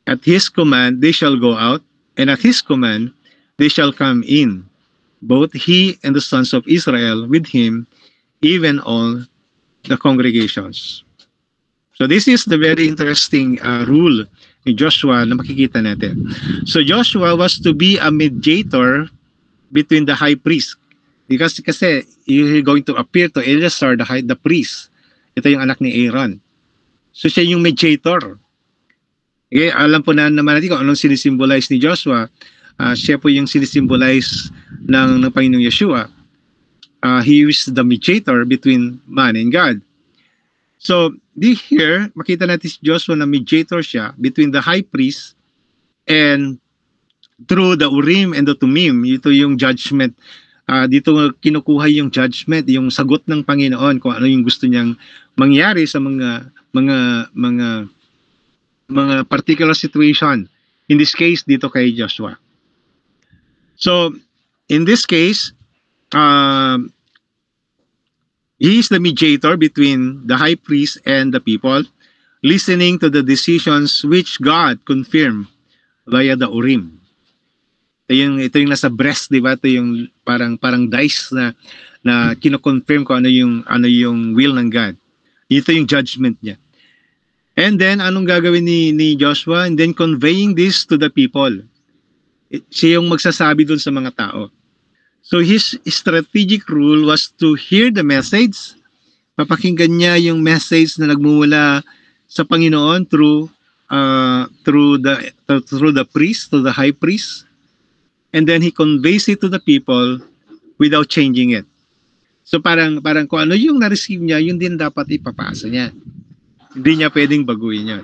At his command they shall go out, and at his command they shall come in, both he and the sons of Israel with him, even all the congregations. So this is the very interesting rule ni Joshua na makikita natin. So Joshua was to be a mediator between the high priest. Kasi he's going to appear to Eleazar, the priest. Ito yung anak ni Aaron. So siya yung mediator. Okay, alam po na naman natin kung anong sinisimbolize ni Joshua. Siya po yung sinisimbolize ng Panginoong Yeshua. He is the mediator between man and God. So, here, makita natin si Joshua na mediator siya between the high priest and through the Urim and the Tumim. Ito yung judgment. Dito kinukuha yung judgment, yung sagot ng Panginoon kung ano yung gusto niyang mangyari sa mga particular situation. In this case, dito kay Joshua. So, in this case, he is the mediator between the high priest and the people. listening to the decisions which God confirmed via the Urim. Ito yung nasa breast, di ba? Ito yung parang dice na kino-confirm ko ano yung will ng God. Ito yung judgment niya. And then anong gagawin ni Joshua? And then conveying this to the people. Siya yung magsasabi dun sa mga tao. So his strategic rule was to hear the message. Papakinggan niya yung message na nagmumula sa Panginoon through the priest, to the high priest. And then he conveys it to the people without changing it. So parang kung ano yung na-receive niya, yun din dapat ipapasa niya. Hindi niya pwedeng baguhin yan.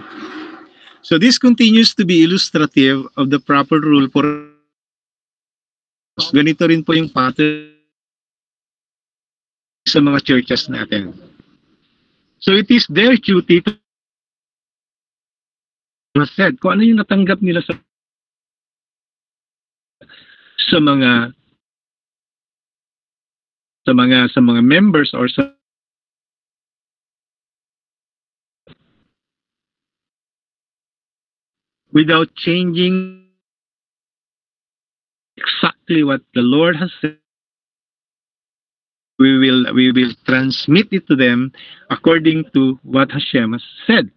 So this continues to be illustrative of the proper rule for ganito rin po yung pattern sa mga churches natin. So it is their duty to said kung ano yung natanggap nila sa mga members or sa without changing exactly what the Lord has said. We will transmit it to them according to what Hashem has said.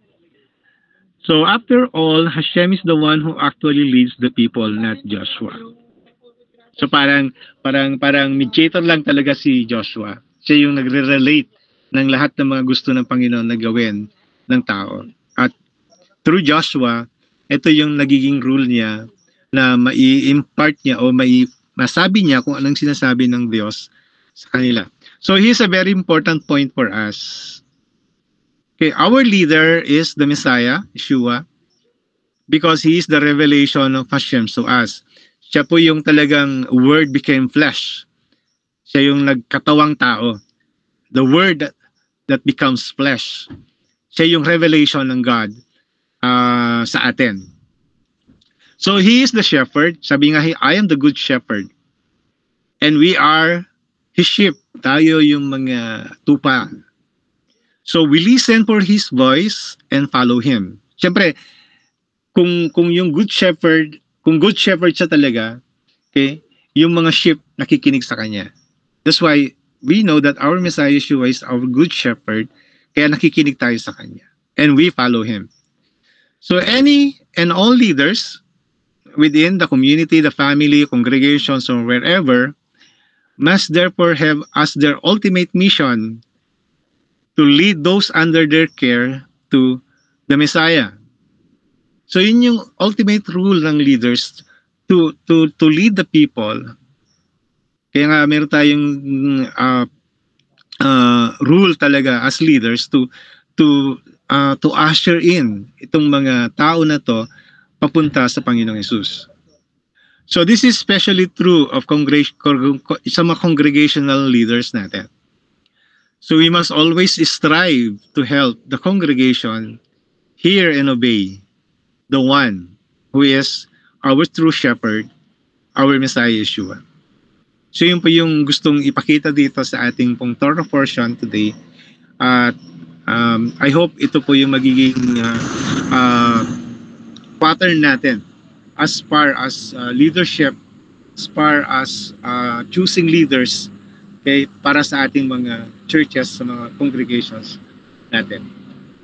So after all, Hashem is the one who actually leads the people, not Joshua. So parang mediator lang talaga si Joshua. Siya yung nagre-relate ng lahat ng mga gusto ng Panginoon na gawin ng tao. At through Joshua, ito yung nagiging rule niya na mai-impart niya o masabi niya kung anong sinasabi ng Diyos sa kanila. So here's a very important point for us. Okay, our leader is the Messiah, Yeshua, because he is the revelation of Hashem to us. Siya po yung talagang word became flesh. Siya yung nagkatawang tao. The word that becomes flesh. Siya yung revelation ng God sa atin. So he is the shepherd. Sabi nga, I am the good shepherd. And we are his sheep. Tayo yung mga tupa. So we listen for his voice and follow him. Siyempre, kung yung good shepherd, kung good shepherd siya talaga, okay, yung mga sheep nakikinig sa kanya. That's why we know that our Messiah Yeshua is our good shepherd, kaya nakikinig tayo sa kanya. And we follow him. So any and all leaders within the community, the family, congregations, or wherever, must therefore have as their ultimate mission to lead those under their care to the Messiah. So yun yung ultimate rule ng leaders to lead the people. Kaya nga meron tayong rule talaga as leaders to usher in itong mga tao na to papunta sa Panginoong Hesus. So this is especially true of sa mga congregational leaders natin. So we must always strive to help the congregation hear and obey the one who is our true shepherd, our Messiah Yeshua. So yun po yung gustong ipakita dito sa ating pong Torah portion today. At I hope ito po yung magiging pattern natin as far as leadership, as far as choosing leaders, okay, para sa ating mga churches, sa mga congregations natin.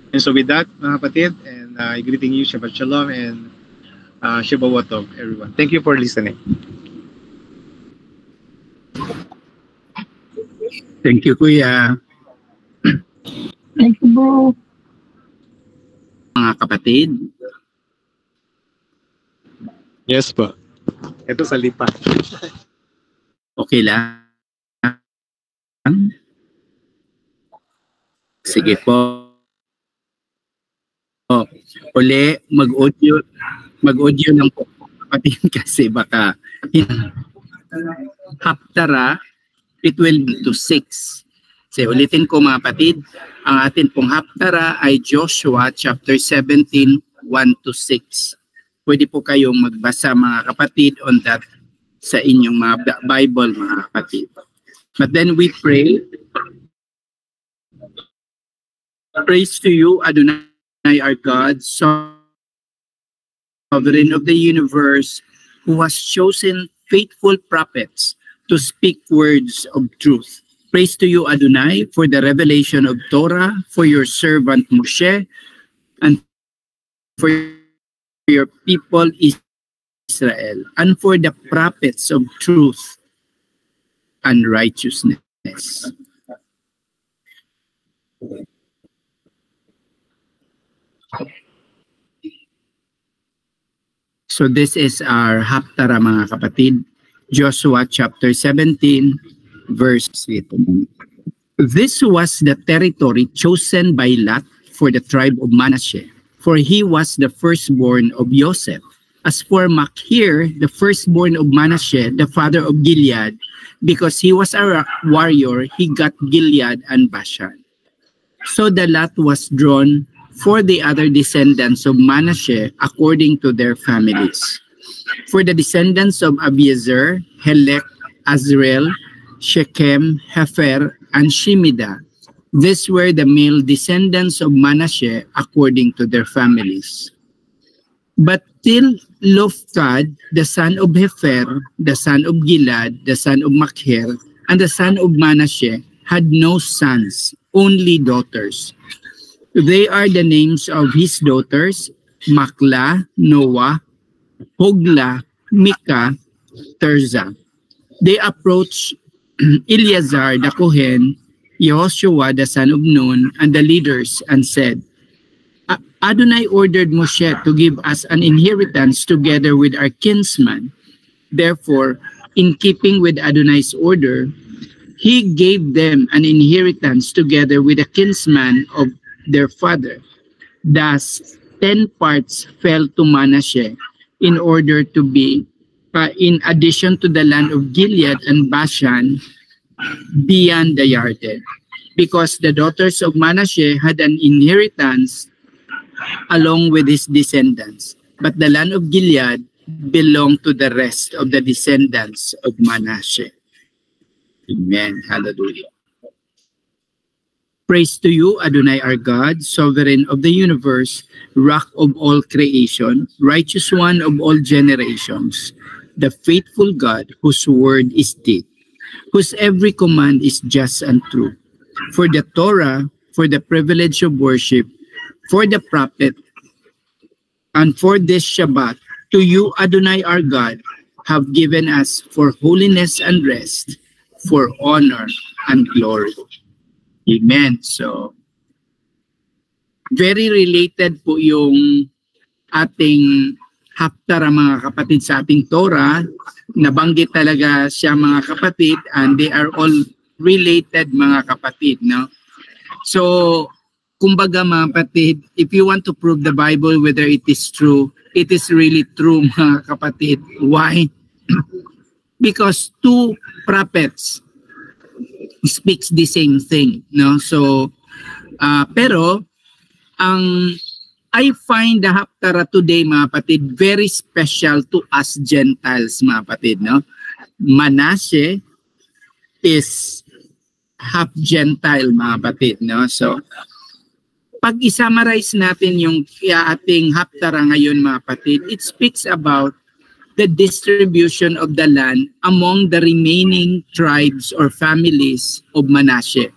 And so with that, mga kapatid, and greeting you, Shabbat Shalom, and Shabbat Tov, everyone. Thank you for listening. Thank you, Kuya. Thank you, bro. Mga kapatid. Yes po. Ito sa lipa. Okay lang? Sige po. Uli, mag-audio lang po kapatid kasi baka Haptara 12 to 6. So ulitin ko mga kapatid, ang atin pong Haptara ay Joshua chapter 17, 1 to 6. Pwede po kayong magbasa mga kapatid on that sa inyong mga Bible mga kapatid. But then we pray. Praise to you, Adonai our God, sovereign of the universe, who has chosen faithful prophets to speak words of truth. Praise to you, Adonai, for the revelation of Torah, for your servant Moshe, and for your people Israel, and for the prophets of truth and righteousness. So this is our Haftarah, mga kapatid. Joshua chapter 17, verse 8. This was the territory chosen by Lot for the tribe of Manasseh, for he was the firstborn of Joseph. As for Machir, the firstborn of Manasseh, the father of Gilead, because he was a warrior, he got Gilead and Bashan. So the lot was drawn for the other descendants of Manasseh according to their families. For the descendants of Abiezer, Helek, Azrael, Shechem, Hefer, and Shemida. These were the male descendants of Manasseh according to their families. But till Lophad, the son of Hefer, the son of Gilad, the son of Machir, and the son of Manasseh had no sons, only daughters. They are the names of his daughters, Makla, Noah, Hogla, Mika, Tirzah. They approached Eleazar the Kohen, Yehoshua the son of Nun, and the leaders and said, Adonai ordered Moshe to give us an inheritance together with our kinsman. Therefore, in keeping with Adonai's order, he gave them an inheritance together with a kinsman of their father. Thus, 10 parts fell to Manasseh in order to be, in addition to the land of Gilead and Bashan, beyond the Yarden, because the daughters of Manasseh had an inheritance along with his descendants. But the land of Gilead belonged to the rest of the descendants of Manasseh. Amen. Hallelujah. Praise to you, Adonai our God, sovereign of the universe, rock of all creation, righteous one of all generations, the faithful God whose word is deed, whose every command is just and true. For the Torah, for the privilege of worship, for the prophet, and for this Shabbat, to you, Adonai our God, have given us for holiness and rest, for honor and glory. Amen. So, very related po yung ating Haftarah, mga kapatid, sa ating Torah. Nabanggit talaga siya, mga kapatid, and they are all related, mga kapatid, no? So, kumbaga, mga kapatid, if you want to prove the Bible whether it is true, it is really true, mga kapatid. Why? Because two prophets speaks the same thing, no? So, pero I find the Haftarah today, mga kapatid, very special to us Gentiles, mga kapatid, no? Manasseh is half Gentile, mga kapatid, no? So, pag isummarize natin yung ating Haftarah ngayon, mga kapatid, it speaks about the distribution of the land among the remaining tribes or families of Manasseh.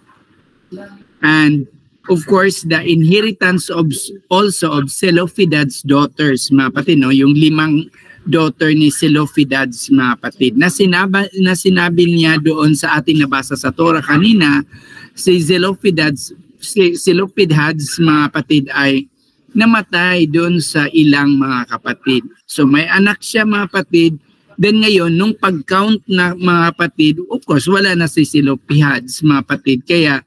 And of course, the inheritance of also of Zelophehad's daughters, mga kapatid, no? Yung 5 daughter ni Zelophehad's, mga kapatid, na sinabi niya doon sa ating nabasa sa Torah kanina, si Zelophehad's, mga kapatid, ay namatay doon sa ilang mga kapatid. So may anak siya, mga kapatid. Then ngayon, nung pag-count na, mga kapatid, of course, wala na si Zelophehad, mga kapatid. Kaya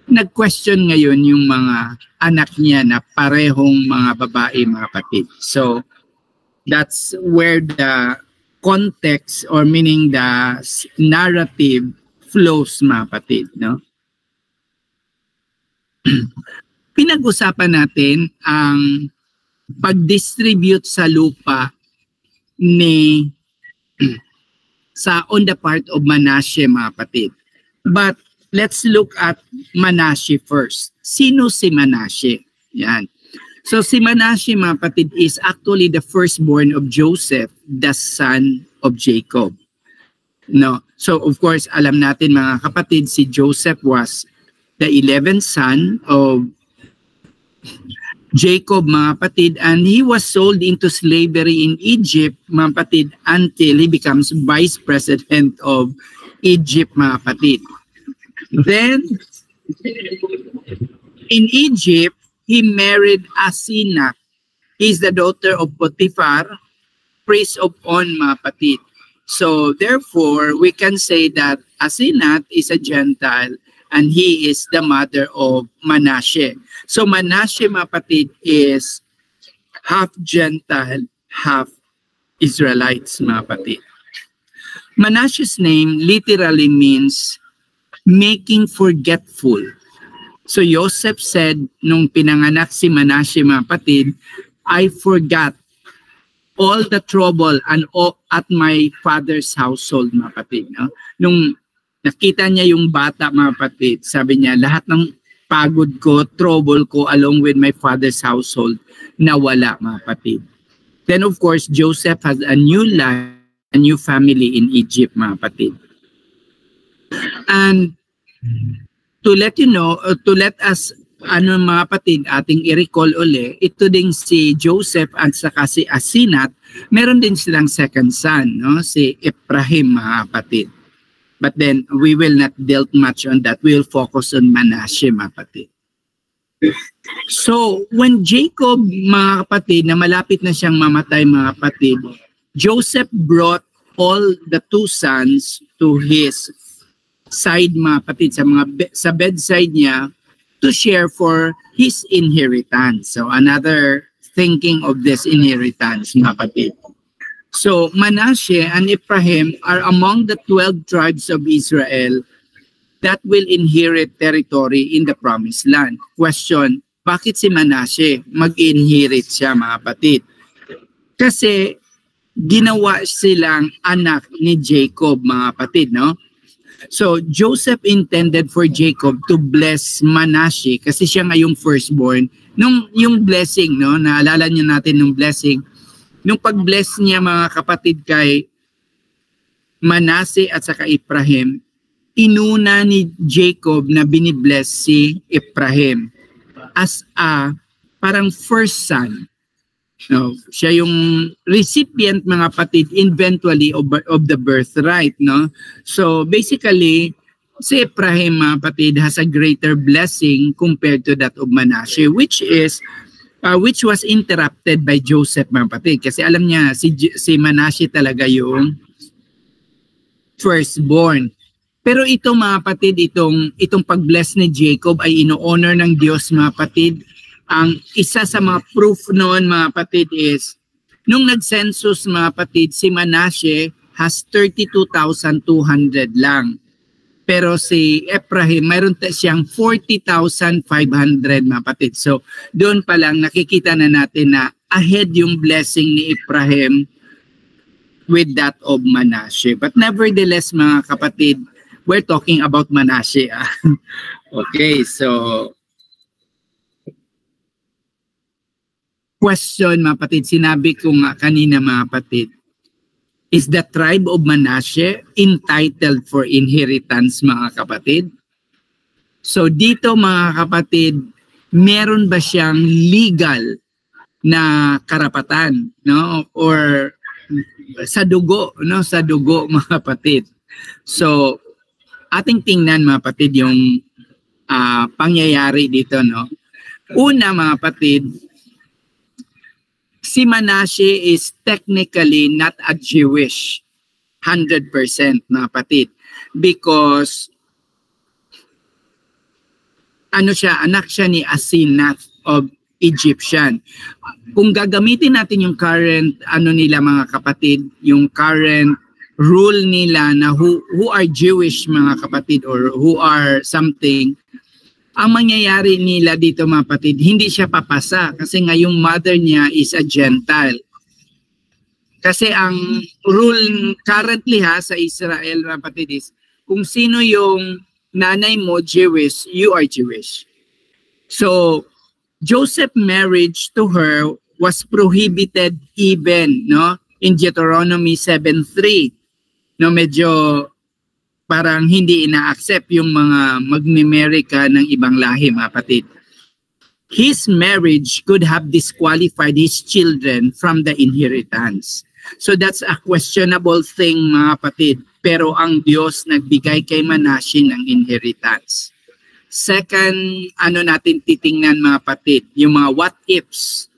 nag-question ngayon yung mga anak niya na parehong mga babae, mga kapatid. So that's where the context, or meaning the narrative, flows, mga kapatid, no? Pinag-usapan natin ang pag-distribute sa lupa ni sa on the part of Manasseh, mga kapatid. But let's look at Manasseh first. Sino si Manasseh? Yan. So si Manasseh, mga kapatid, is actually the firstborn of Joseph, the son of Jacob. No. So of course, alam natin mga kapatid, si Joseph was the 11th son of Jacob, mga kapatid, and he was sold into slavery in Egypt, mga kapatid, until he becomes vice president of Egypt, mga kapatid. Then, in Egypt, he married Asenath. He's the daughter of Potiphar, priest of On, mga kapatid. So, therefore, we can say that Asenath is a Gentile and he is the mother of Manasseh. So, Manasseh, mga kapatid, is half Gentile, half Israelites, mga kapatid. Manasseh's name literally means making forgetful. So Joseph said, nung pinanganak si Manasseh, mga kapatid, I forgot all the trouble and all at my father's household, mga kapatid. No? Nung nakita niya yung bata, mga kapatid, sabi niya, lahat ng pagod ko, trouble ko along with my father's household, nawala, mga kapatid. Then of course, Joseph has a new life, a new family in Egypt, mga kapatid. And to let you know, to let us, mga kapatid, ating i-recall uli, ito ding si Joseph at saka si Asenath, meron din silang second son, no? Si Ephraim, mga kapatid. But then, we will not deal much on that. We will focus on Manasseh, mga kapatid. So, when Jacob, mga kapatid, na malapit na siyang mamatay, mga kapatid, Joseph brought all the two sons to his side, mga kapatid, sa bedside niya to share for his inheritance. So another thinking of this inheritance, mga kapatid. So Manasseh and Ephraim are among the 12 tribes of Israel that will inherit territory in the promised land. Question, bakit si Manasseh mag-inherit siya, mga kapatid? Kasi ginawa silang anak ni Jacob, mga kapatid, no? So, Joseph intended for Jacob to bless Manasseh kasi siya nga yung firstborn. Nung yung blessing, no, naalala niyo natin nung blessing, nung pag-bless niya, mga kapatid, kay Manasseh at saka Ephraim, inuna ni Jacob na binibless si Ephraim as a parang first son. No, siya yung recipient, mga kapatid, eventually of the birthright, no? So basically, si Ephraim, mga kapatid, has a greater blessing compared to that of Manasseh, which was interrupted by Joseph, mga kapatid, kasi alam niya si Manasseh talaga yung firstborn. Pero ito, mga kapatid, itong pag-bless ni Jacob ay ino-honor ng Diyos, mga kapatid. Ang isa sa mga proof noon, mga kapatid, is nung nag-census, mga kapatid, si Manasseh has 32,200 lang. Pero si Ephraim, mayroon siyang 40,500, mga kapatid. So doon pa lang nakikita na natin na ahead yung blessing ni Ephraim with that of Manasseh. But nevertheless, mga kapatid, we're talking about Manasseh. Okay, so question, mga kapatid, sinabi ko nga kanina, mga kapatid, is the tribe of Manasseh entitled for inheritance, mga kapatid? So dito, mga kapatid, meron ba siyang legal na karapatan, no? Or sa dugo, no? Sa dugo, mga kapatid. So ating tingnan, mga kapatid, yung pangyayari dito, no? Una, mga kapatid, si Manasseh is technically not a Jewish 100%, mga kapatid, because anak siya ni Asenath of Egyptian. Kung gagamitin natin yung current nila, mga kapatid, yung current rule nila na who are Jewish, mga kapatid, or who are something, ang mangyayari nila dito, mga kapatid, hindi siya papasa kasi nga yung mother niya is a Gentile. Kasi ang rule currently sa Israel, mga kapatid, is kung sino yung nanay mo Jewish, you are Jewish. So Joseph's marriage to her was prohibited even, no, in Deuteronomy 7:3. No, medyo parang hindi ina-accept yung mga magme-marry ka ng ibang lahi, mga kapatid. His marriage could have disqualified his children from the inheritance. So that's a questionable thing, mga kapatid. Pero ang Diyos nagbigay kay Manasseh ng inheritance. Second, ano natin titingnan, mga kapatid, yung mga what ifs.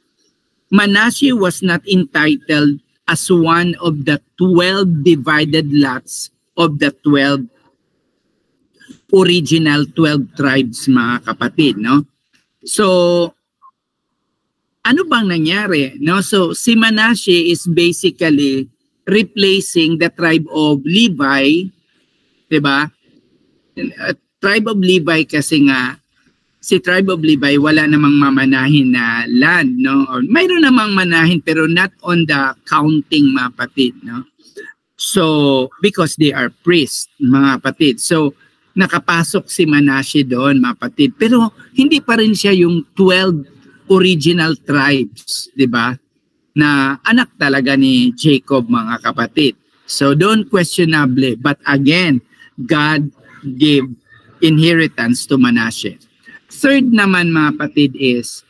Manasseh was not entitled as one of the 12 divided lots of the 12 original 12 tribes, mga kapatid, no? So, ano bang nangyari, no? So, si Manasseh is basically replacing the tribe of Levi, 'di ba? Tribe of Levi kasi nga si tribe of Levi wala namang mamanahin na land, no? Or mayroon namang manahin pero not on the counting, mga kapatid, no? So, because they are priests, mga kapatid. So, nakapasok si Manasseh doon, mga kapatid. Pero hindi pa rin siya yung 12 original tribes, 'di ba? Na anak talaga ni Jacob, mga kapatid. So, don't questionable. But again, God gave inheritance to Manasseh. Third naman, mga kapatid, is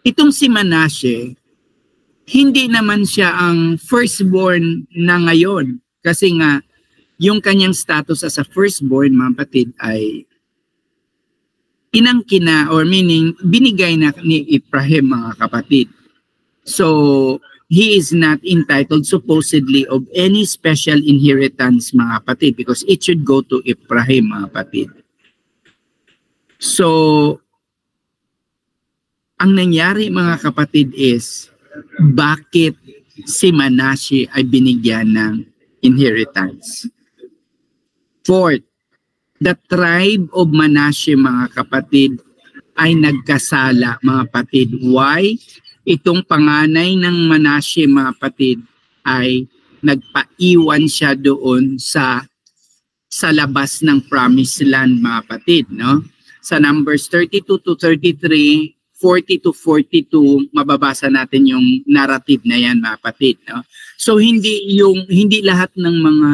itong si Manasseh, hindi naman siya ang firstborn na ngayon. Kasi nga, yung kanyang status as a firstborn, mga kapatid, ay inangkina or meaning binigay na ni Ephraim, mga kapatid. So, he is not entitled supposedly of any special inheritance, mga kapatid, because it should go to Ephraim, mga kapatid. So, ang nangyari, mga kapatid, is bakit si Manasseh ay binigyan ng inheritance? Fourth, the tribe of Manasseh, mga kapatid, ay nagkasala, mga kapatid. Why? Itong panganay ng Manasseh, mga kapatid, ay nagpaiwan siya doon sa labas ng promised land, mga kapatid, no? Sa Numbers 32 to 33, 40 to 42, mababasa natin yung narrative na yan, mga kapatid, no? So hindi lahat ng mga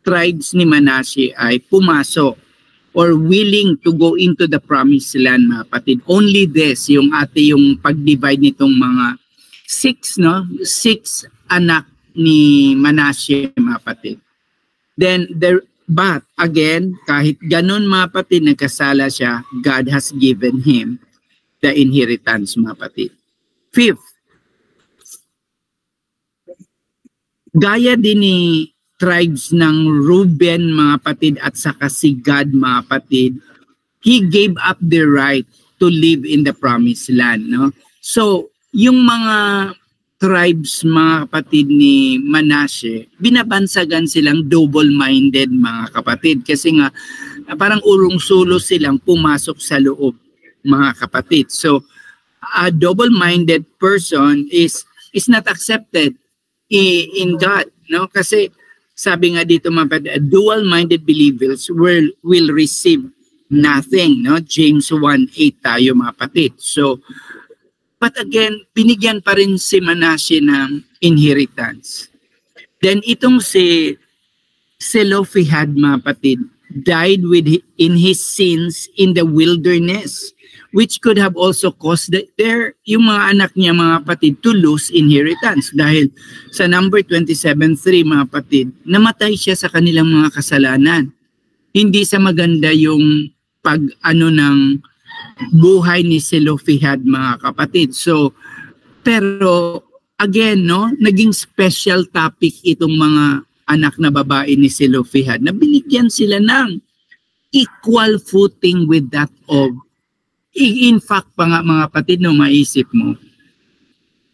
tribes ni Manasseh ay pumasok or willing to go into the promised land, mga kapatid. Only this, yung pag-divide nitong mga 6 anak ni Manasseh, mga kapatid. But again, kahit ganun, mga kapatid, nagkasala siya, God has given him the inheritance, mga kapatid. Fifth, gaya din ni tribes ng Reuben, mga kapatid, at saka si Gad, mga kapatid, he gave up the right to live in the promised land, no? So, yung mga tribes, mga kapatid, ni Manasseh, binabansagan silang double-minded, mga kapatid, kasi nga parang urong-sulo silang pumasok sa loob, mga kapatid. So, a double-minded person is not accepted in God, no? Kasi sabi nga dito, mga kapatid, dual-minded believers will receive nothing, no? James 1:8 tayo, mga kapatid. So, but again, binigyan pa rin si Manasseh ng inheritance. Then itong si Zelophehad, mga kapatid, died in his sins in the wilderness, which could have also caused yung mga anak niya, mga kapatid, to lose inheritance. Dahil sa number 27:3, mga kapatid, namatay siya sa kanilang mga kasalanan. Hindi sa maganda yung ng buhay ni Zelophehad, mga kapatid. So, pero again, no, naging special topic itong mga anak na babae ni Zelophehad na binigyan sila ng equal footing with that of, in fact pa nga, mga kapatid, no, maisip mo,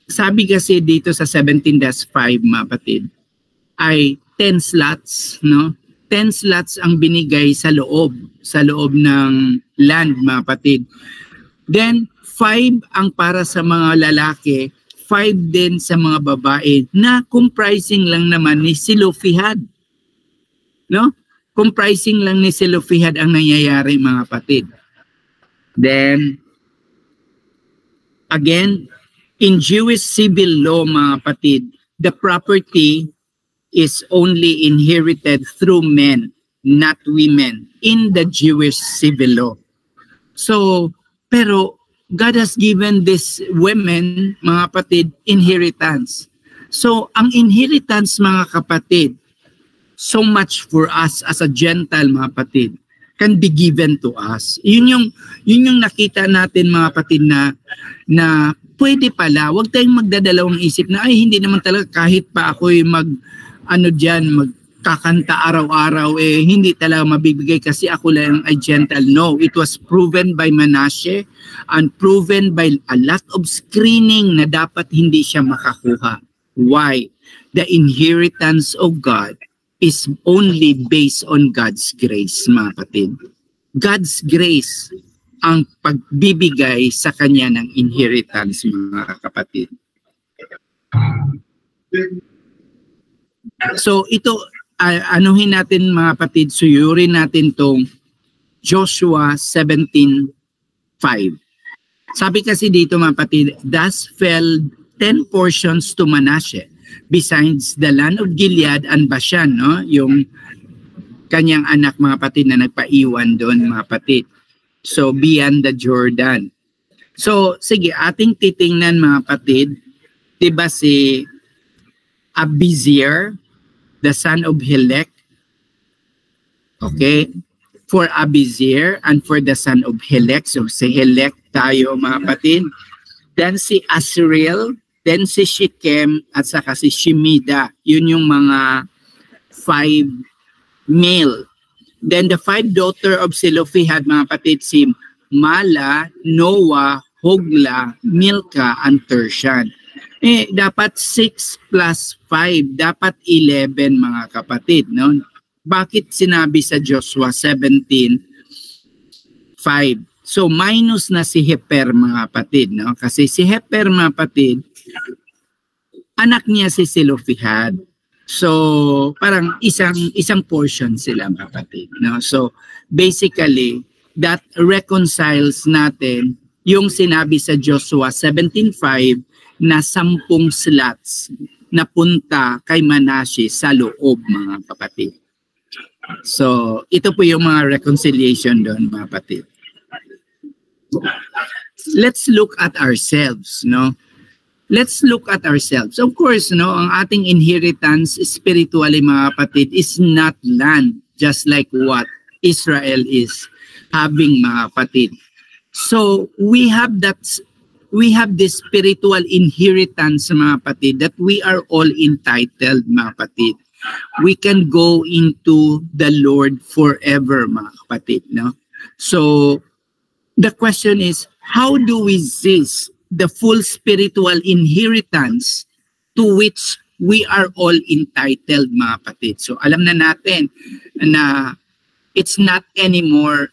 sabi kasi dito sa 17-5, mga kapatid, ay 10 slots, no? 10 slots ang binigay sa loob ng land, mga kapatid. Then 5 ang para sa mga lalaki, 5 din sa mga babae, na comprising lang naman ni Zelophehad, no? Comprising lang ni Zelophehad ang nangyayari, mga kapatid. Then, again, in Jewish civil law, mga kapatid, the property is only inherited through men, not women, in the Jewish civil law. So, pero God has given these women, mga kapatid, inheritance. So, ang inheritance, mga kapatid, so much for us as a Gentile, mga kapatid, can be given to us. Yun yung nakita natin, mga kapatid, na pwede pala, huwag tayong magdadalawang isip na, ay, hindi naman talaga kahit pa ako'y magkakanta araw-araw, hindi talaga mabibigay kasi ako lang ay Gentile. No, it was proven by Manasseh and proven by a lot of screening na dapat hindi siya makakuha. Why? The inheritance of God is only based on God's grace, mga kapatid. God's grace ang pagbibigay sa kanya ng inheritance, mga kapatid. So ito, anuhin natin, mga kapatid, suyurin natin tong Joshua 17:5. Sabi kasi dito, mga kapatid, thus fell 10 portions to Manasseh, besides the land of Gilead and Bashan, no? Yung kanyang anak, mga kapatid, na nagpaiwan doon, mga kapatid. So, beyond the Jordan. So, sige, ating titingnan, mga kapatid, diba si Abizir, the son of Helek, okay? For Abizir and for the son of Helek. So, si Helek tayo, mga kapatid. Then si Asriel, then si Shechem, at saka si Shemida. Yun yung mga 5 male. Then the 5 daughter of Zelophehad, mga kapatid, si Mala, Noah, Hogla, Milcah, and Tershan. Dapat 6 plus 5, dapat 11, mga kapatid, no? Bakit sinabi sa Joshua 17:5? So minus na si Heper, mga kapatid, no? Kasi si Heper, mga kapatid, anak niya si Zelophehad. So parang isang portion sila, mga kapatid, no? So basically that reconciles natin yung sinabi sa Joshua 17:5 na 10 slots na punta kay Manasseh sa loob, mga kapatid. So ito po yung mga reconciliation doon, mga kapatid. Let's look at ourselves, no? Let's look at ourselves. Of course, no, ang ating inheritance spiritually, mga kapatid, is not land, just like what Israel is having, mga kapatid. So we have this spiritual inheritance, mga kapatid, that we are all entitled, mga kapatid. We can go into the Lord forever, mga kapatid, no? So the question is, how do we seize the full spiritual inheritance to which we are all entitled, mga kapatid? So alam na natin na it's not anymore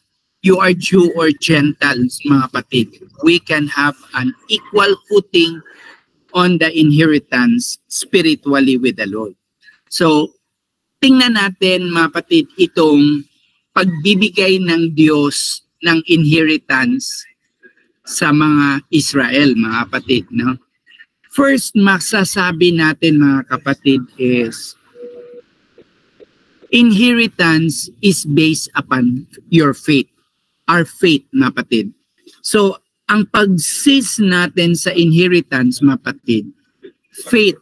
you are Jew or Gentiles, mga kapatid. We can have an equal footing on the inheritance spiritually with the Lord. So tingnan natin, mga kapatid, itong pagbibigay ng Diyos ng inheritance sa mga Israel, mga kapatid, no? First, masasabi natin, mga kapatid, is inheritance is based upon your faith, our faith, mga kapatid. So, ang pag-seize natin sa inheritance, mga kapatid, faith,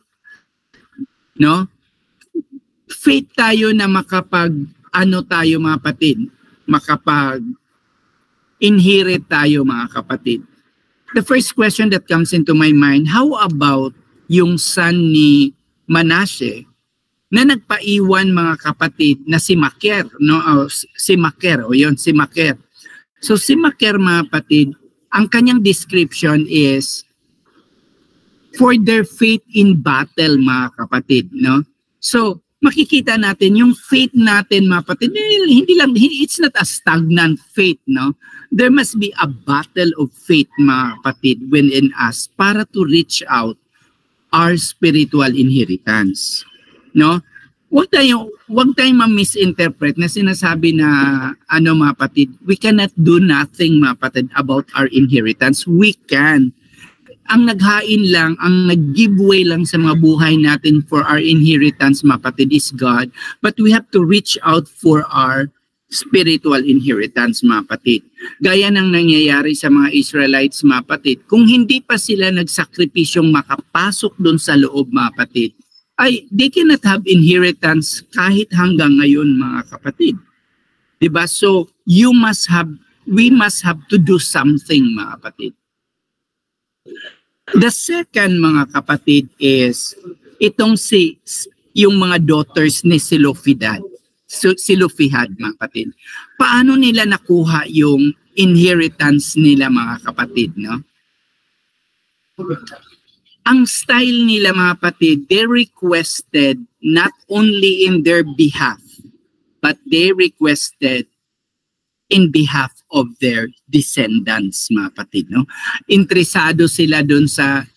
no? Faith tayo na tayo, mga kapatid, inherit tayo, mga kapatid. The first question that comes into my mind, how about yung son ni Manasseh na nagpaiwan, mga kapatid, na si Maker, no? Si Maker. So si Maker, mga kapatid, ang kanyang description is for their faith in battle, mga kapatid, no? So makikita natin yung faith natin, mga kapatid, it's not a stagnant faith, no? There must be a battle of faith, mga kapatid, within us para to reach out our spiritual inheritance, no? Huwag tayong ma-misinterpret na sinasabi na, mga kapatid, we cannot do nothing, mga kapatid, about our inheritance. We can. Ang naghain lang, ang nag-giveaway lang sa mga buhay natin for our inheritance, mga kapatid, is God. But we have to reach out for our spiritual inheritance, mga kapatid. Gaya ng nangyayari sa mga Israelites, mga kapatid, kung hindi pa sila nagsakripisyong makapasok doon sa loob, mga kapatid, ay they cannot have inheritance kahit hanggang ngayon, mga kapatid. Diba? So, we must have to do something, mga kapatid. The second, mga kapatid, is itong yung mga daughters ni Selofihad, mga kapatid. Paano nila nakuha yung inheritance nila, mga kapatid, no? Ang style nila, mga kapatid, they requested not only in their behalf, but they requested in behalf of their descendants, mga kapatid, no? Interesado sila dun sa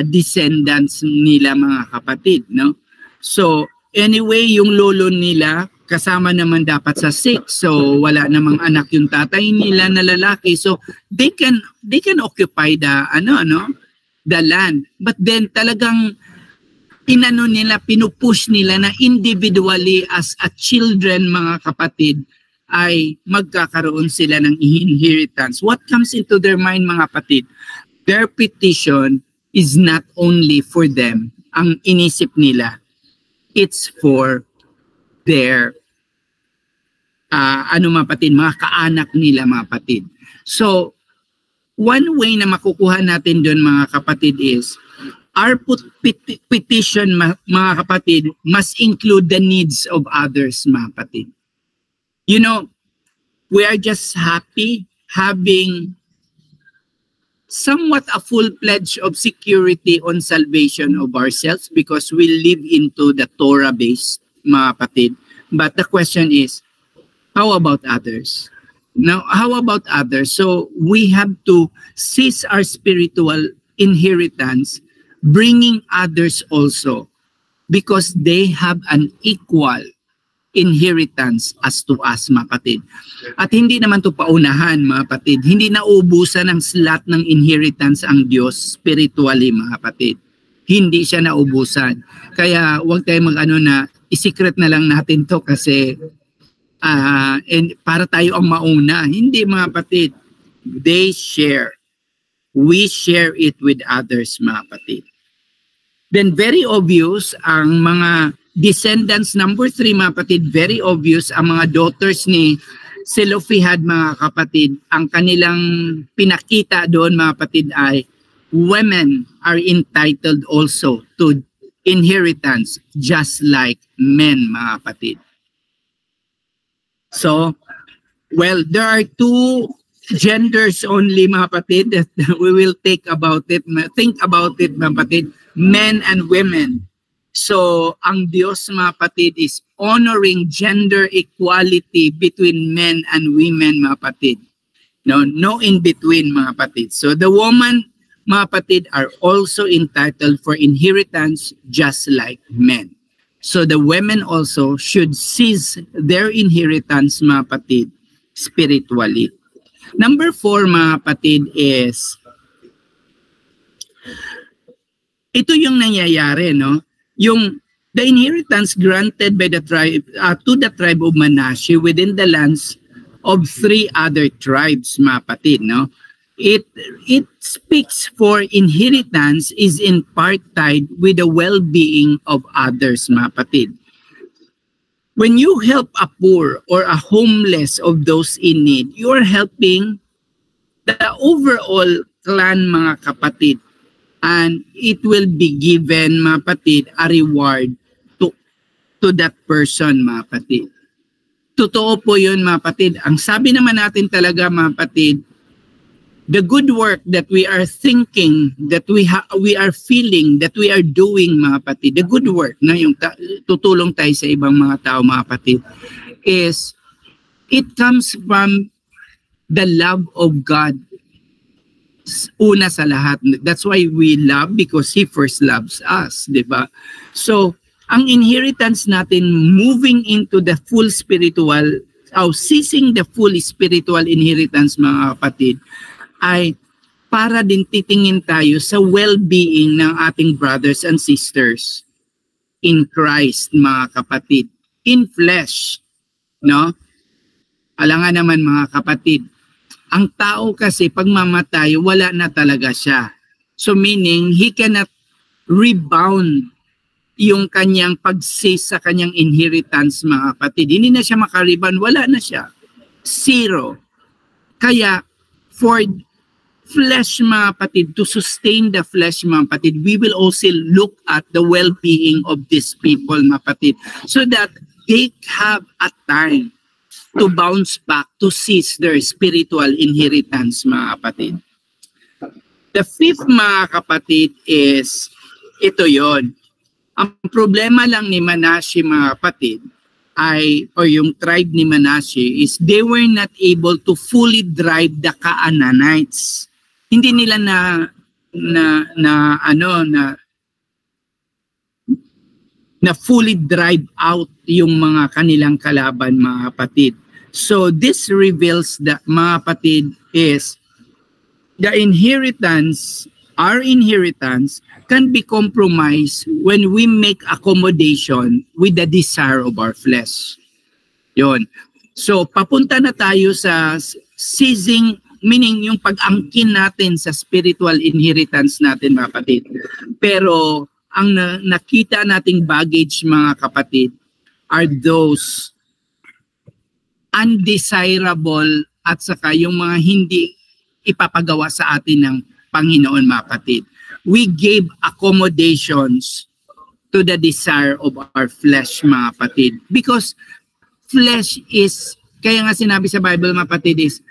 descendants nila, mga kapatid, no? So, anyway, yung lolo nila, kasama naman dapat sa 6, so wala namang anak yung tatay nila na lalaki, so they can occupy the the land. But then talagang pinupush nila na individually as a children, mga kapatid, ay magkakaroon sila ng inheritance. What comes into their mind, mga kapatid? Their petition is not only for them. Ang inisip nila, it's for their mga kapatid, mga kaanak nila, mga kapatid. So, one way na makukuha natin doon, mga kapatid, is our petition, mga kapatid, must include the needs of others, mga kapatid. You know, we are just happy having somewhat a full pledge of security on salvation of ourselves because we live into the Torah-based, mga kapatid. But the question is, how about others? Now, how about others? So, we have to seize our spiritual inheritance, bringing others also, because they have an equal inheritance as to us, mga kapatid. At hindi naman to paunahan, mga kapatid. Hindi naubusan ng slot ng inheritance ang Diyos spiritually, mga kapatid. Hindi siya naubusan. Kaya huwag tayong i-secret na lang natin to kasi and para tayo ang mauna. Hindi, mga kapatid. They share. We share it with others, mga kapatid. Then very obvious ang mga descendants, number 3, mga kapatid, very obvious ang mga daughters ni Selofihad, mga kapatid. Ang kanilang pinakita doon, mga kapatid, ay women are entitled also to inheritance just like men, mga kapatid. So, well, there are 2 genders only, mga kapatid, that we will think about it, mga kapatid, men and women. So, ang Diyos, mga kapatid, is honoring gender equality between men and women, mga kapatid. No in between, mga kapatid. So, the woman, mga kapatid, are also entitled for inheritance just like men. So, the women also should seize their inheritance, mga kapatid, spiritually. Number 4, mga kapatid, is ito yung nangyayari, no? The inheritance granted by the tribe to the tribe of Manasseh within the lands of 3 other tribes, mga kapatid, no? It speaks for inheritance is in part tied with the well-being of others, mga kapatid. When you help a poor or a homeless of those in need, you are helping the overall clan, mga kapatid. And it will be given, mga kapatid, a reward to that person, mga kapatid. Totoo po yun, mga kapatid. Ang sabi naman natin talaga, mga kapatid, the good work that we are thinking, that we are feeling, that we are doing, mga kapatid, the good work na yung tutulong tayo sa ibang mga tao, mga kapatid, is it comes from the love of God. Una sa lahat. That's why we love, because He first loves us, di ba? So, ang inheritance natin moving into the full spiritual, seizing the full spiritual inheritance mga kapatid, ay para din titingin tayo sa well-being ng ating brothers and sisters in Christ mga kapatid, in flesh, no? Alangan naman mga kapatid, ang tao kasi pag mamatay, wala na talaga siya. So meaning, he cannot rebound yung kanyang pag-seize sa kanyang inheritance mga kapatid. Hindi na siya makarebound, wala na siya. Zero. Kaya, for flesh mga kapatid, to sustain the flesh mga kapatid, we will also look at the well-being of these people mga kapatid, so that they have a time to bounce back, to seize their spiritual inheritance mga kapatid. The fifth mga kapatid is, ito yon. Ang problema lang ni Manasseh mga kapatid, or yung tribe ni Manasseh, is they were not able to fully drive the Canaanites. Hindi nila na fully drive out yung mga kanilang kalaban mga kapatid. So this reveals that mga kapatid is the inheritance, our inheritance can be compromised when we make accommodation with the desire of our flesh. Yon. So papunta na tayo sa seizing, meaning yung pag-angkin natin sa spiritual inheritance natin mga kapatid. Pero ang nakita nating baggage mga kapatid are those undesirable at saka yung mga hindi ipapagawa sa atin ng Panginoon mga kapatid. We gave accommodations to the desire of our flesh mga kapatid. Because flesh is, kaya nga sinabi sa Bible mga kapatid is,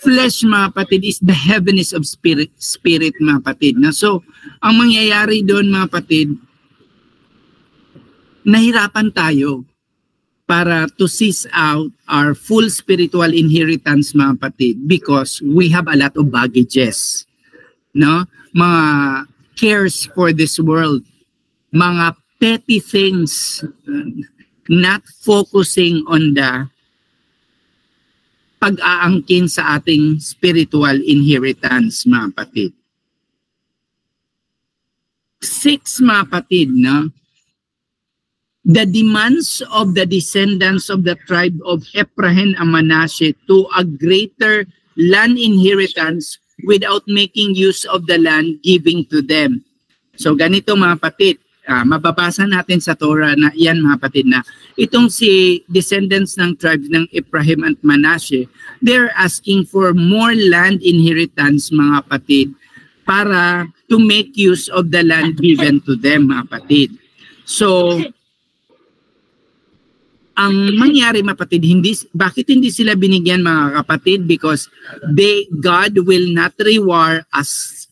flesh mga kapatid is the heaviness of spirit mga kapatid. So, ang mangyayari doon mga kapatid, nahirapan tayo para to seize out our full spiritual inheritance mga kapatid because we have a lot of baggages. No? Mga cares for this world, mga petty things, not focusing on the pag-aangkin sa ating spiritual inheritance mga kapatid. 6 mga kapatid, no? The demands of the descendants of the tribe of Ephraim and Manasseh to a greater land inheritance without making use of the land giving to them. So ganito mga kapatid, mababasa natin sa Torah na yan mga kapatid na itong si descendants ng tribes ng Ephraim at Manasseh, they're asking for more land inheritance mga kapatid para to make use of the land given to them mga kapatid. So ang mangyari mga kapatid, bakit hindi sila binigyan mga kapatid? Because God will not reward us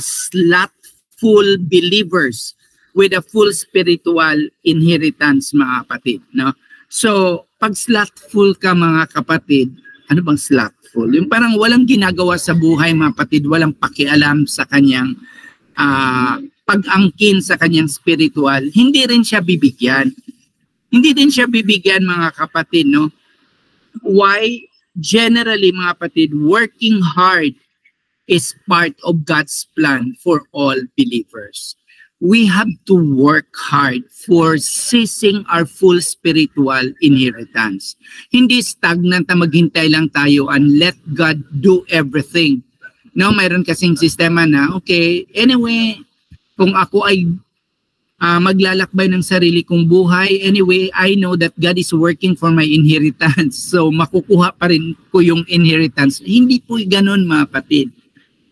slothful believers with a full spiritual inheritance mga kapatid. No? So, pag slothful ka mga kapatid, ano bang slothful? Yung parang walang ginagawa sa buhay mga kapatid, walang pakialam sa kanyang pag-angkin sa kanyang spiritual, hindi rin siya bibigyan. Hindi din siya bibigyan mga kapatid, no? Why? Generally mga kapatid, working hard is part of God's plan for all believers. We have to work hard for seizing our full spiritual inheritance. Hindi stagnant na maghintay lang tayo and let God do everything. No, mayroon kasing sistema na, okay, anyway, kung ako ay maglalakbay ng sarili kong buhay, anyway, I know that God is working for my inheritance. So, makukuha pa rin ko yung inheritance. Hindi po ganun mga kapatid.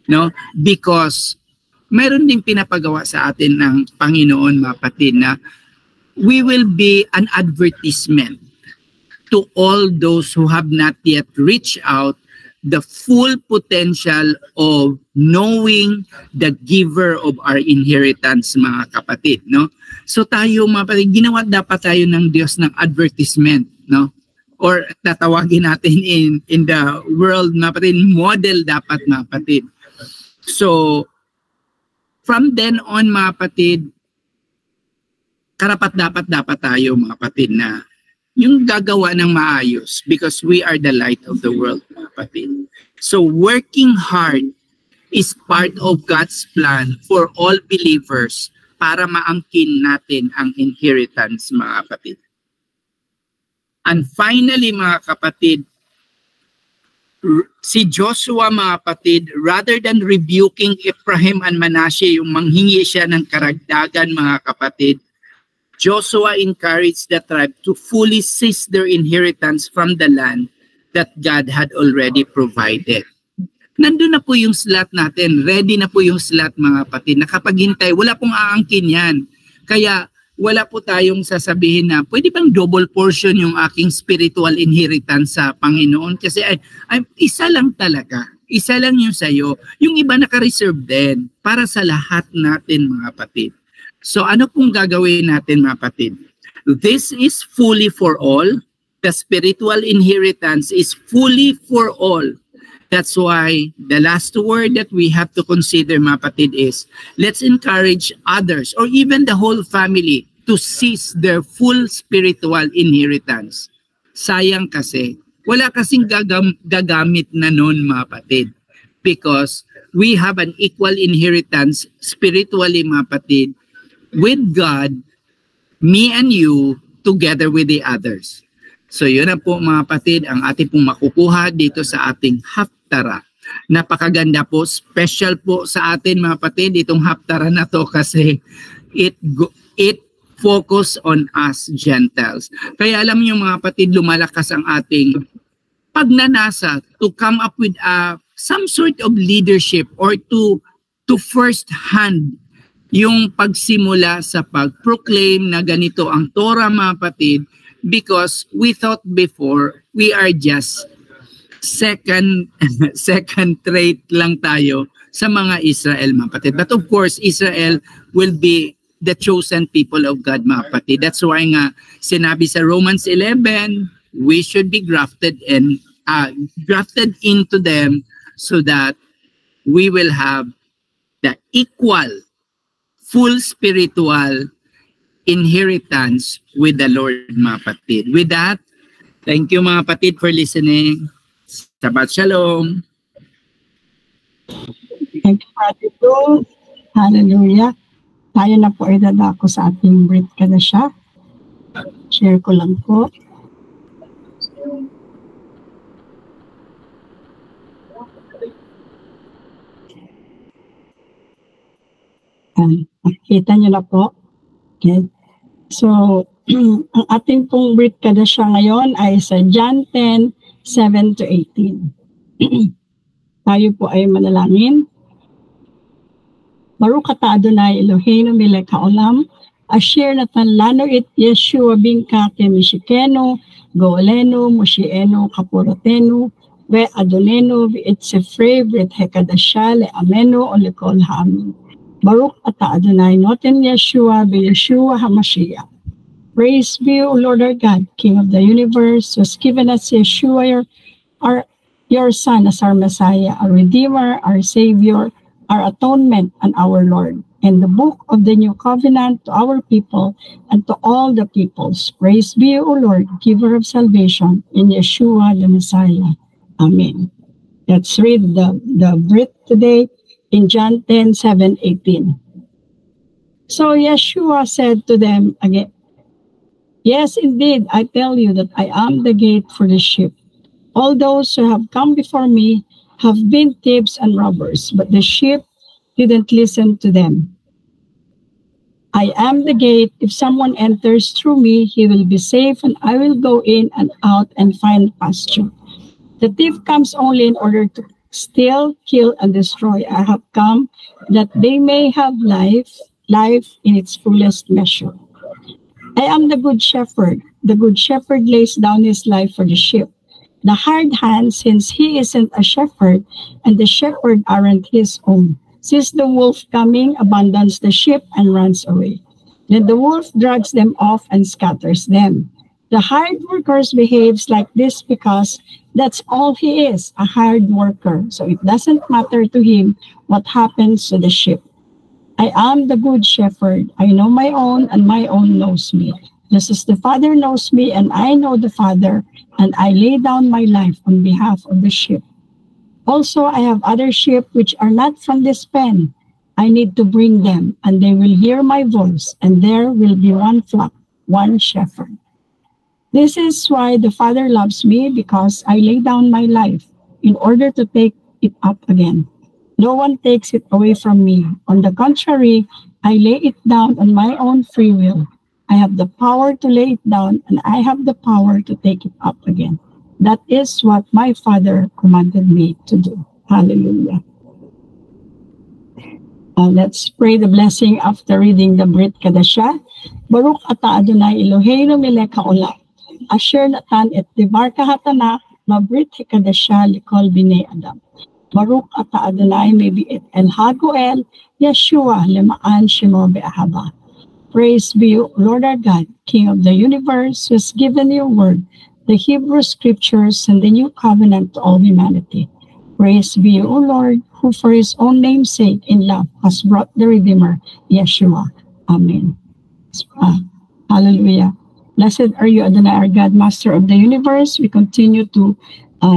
No? Because, meron ding pinapagawa sa atin ng Panginoon mga kapatid na we will be an advertisement to all those who have not yet reached out the full potential of knowing the giver of our inheritance mga kapatid, no? So tayo mga kapatid, ginawa dapat tayo ng Diyos ng advertisement, no? Or tatawagin natin in the world mga kapatid, model dapat mga kapatid. So from then on mga kapatid, karapat-dapat tayo mga kapatid na yung gagawa ng maayos because we are the light of the world mga kapatid. So working hard is part of God's plan for all believers para maangkin natin ang inheritance mga kapatid. And finally mga kapatid, si Joshua mga kapatid, rather than rebuking Ephraim and Manasseh, yung manghingi siya ng karagdagan mga kapatid, Joshua encouraged the tribe to fully seize their inheritance from the land that God had already provided. Nandun na po yung slot natin, ready na po yung slot mga kapatid, nakapaghintay, wala pong aangkin yan. Kaya wala po tayong sasabihin na pwede bang double portion yung aking spiritual inheritance sa Panginoon kasi ay isa lang talaga, isa lang yung sayo, yung iba naka-reserve din para sa lahat natin mga kapatid. So ano pong gagawin natin mga kapatid? This is fully for all. The spiritual inheritance is fully for all. That's why the last word that we have to consider mga kapatid is, let's encourage others or even the whole family to seize their full spiritual inheritance. Sayang kasi, wala kasing gagamit na nun mga kapatid because we have an equal inheritance spiritually mga kapatid with God, me and you, together with the others. So yun na po mga kapatid ang ating pong makukuha dito sa ating Haftarah. Napakaganda po, special po sa atin mga kapatid itong Haftarah na to kasi it focus on us Gentiles. Kaya alam niyo mga kapatid, lumalakas ang ating pagnanasa to come up with some sort of leadership or to first hand yung pagsimula sa pag-proclaim na ganito ang Torah mga kapatid because we thought before we are just second rate lang tayo sa mga Israel mga kapatid. But of course, Israel will be the chosen people of God mga kapatid. That's why nga sinabi sa Romans 11, we should be grafted into them so that we will have the equal, full spiritual inheritance with the Lord mga kapatid. With that, thank you mga kapatid for listening. Shabbat Shalom. Thank you, Father Bro. Hallelujah. Tayo na po ay dadako sa ating Brit Kadashah. Share ko lang po. Kita nyo na po. Okay. So, ang ating pong Brit Kadashah ngayon ay sa John 10, 7-18. Tayo po ay manalangin. Baruch ata Adonai Eloheinu melech haolam, asher natan lanu et Yeshua binka kemishikenu, goolenu, mushienu, kapurotenu, ve adonenu, ve et sefre, ve et hekadashah, le amenu, o lekol haamin. Baruch ata Adonai noten Yeshua, ve Yeshua HaMashiach. Praise be, O Lord our God, King of the universe, who has given us Yeshua, your Son, as our Messiah, our Redeemer, our Savior, our atonement, and our Lord. And the book of the new covenant to our people and to all the peoples. Praise be, O Lord, giver of salvation, in Yeshua the Messiah. Amen. Let's read the Brit today in John 10, 7-18. So Yeshua said to them again, yes, indeed, I tell you that I am the gate for the sheep. All those who have come before me have been thieves and robbers, but the sheep didn't listen to them. I am the gate. If someone enters through me, he will be safe, and I will go in and out and find pasture. The thief comes only in order to steal, kill, and destroy. I have come that they may have life in its fullest measure. I am the good shepherd. The good shepherd lays down his life for the sheep. The hired hand, since he isn't a shepherd, and the shepherd aren't his own, sees the wolf coming, abandons the sheep, and runs away. Then the wolf drags them off and scatters them. The hired worker behaves like this because that's all he is, a hired worker. So it doesn't matter to him what happens to the sheep. I am the good shepherd. I know my own, and my own knows me. Just as the Father knows me, and I know the Father, and I lay down my life on behalf of the sheep. Also, I have other sheep which are not from this pen. I need to bring them, and they will hear my voice, and there will be one flock, one shepherd. This is why the Father loves me, because I lay down my life in order to take it up again. No one takes it away from me. On the contrary, I lay it down on my own free will. I have the power to lay it down, and I have the power to take it up again. That is what my Father commanded me to do. Hallelujah. Let's pray the blessing after reading the Brit Kadashah. Baruch ata Adonai Eloheinu melech haolam, asher natan et divar kahatanach mabrit hikadashah likol bnei Adam. Baruch ata Adonai mebi'et el hagoel Yeshua lema'an shemo be'ahava. Praise be you, Lord our God, King of the universe, who has given your word, the Hebrew scriptures, and the new covenant to all humanity. Praise be you, O Lord, who for his own name's sake in love has brought the Redeemer, Yeshua. Amen. Hallelujah. Blessed are you, Adonai, our God, Master of the universe. We continue to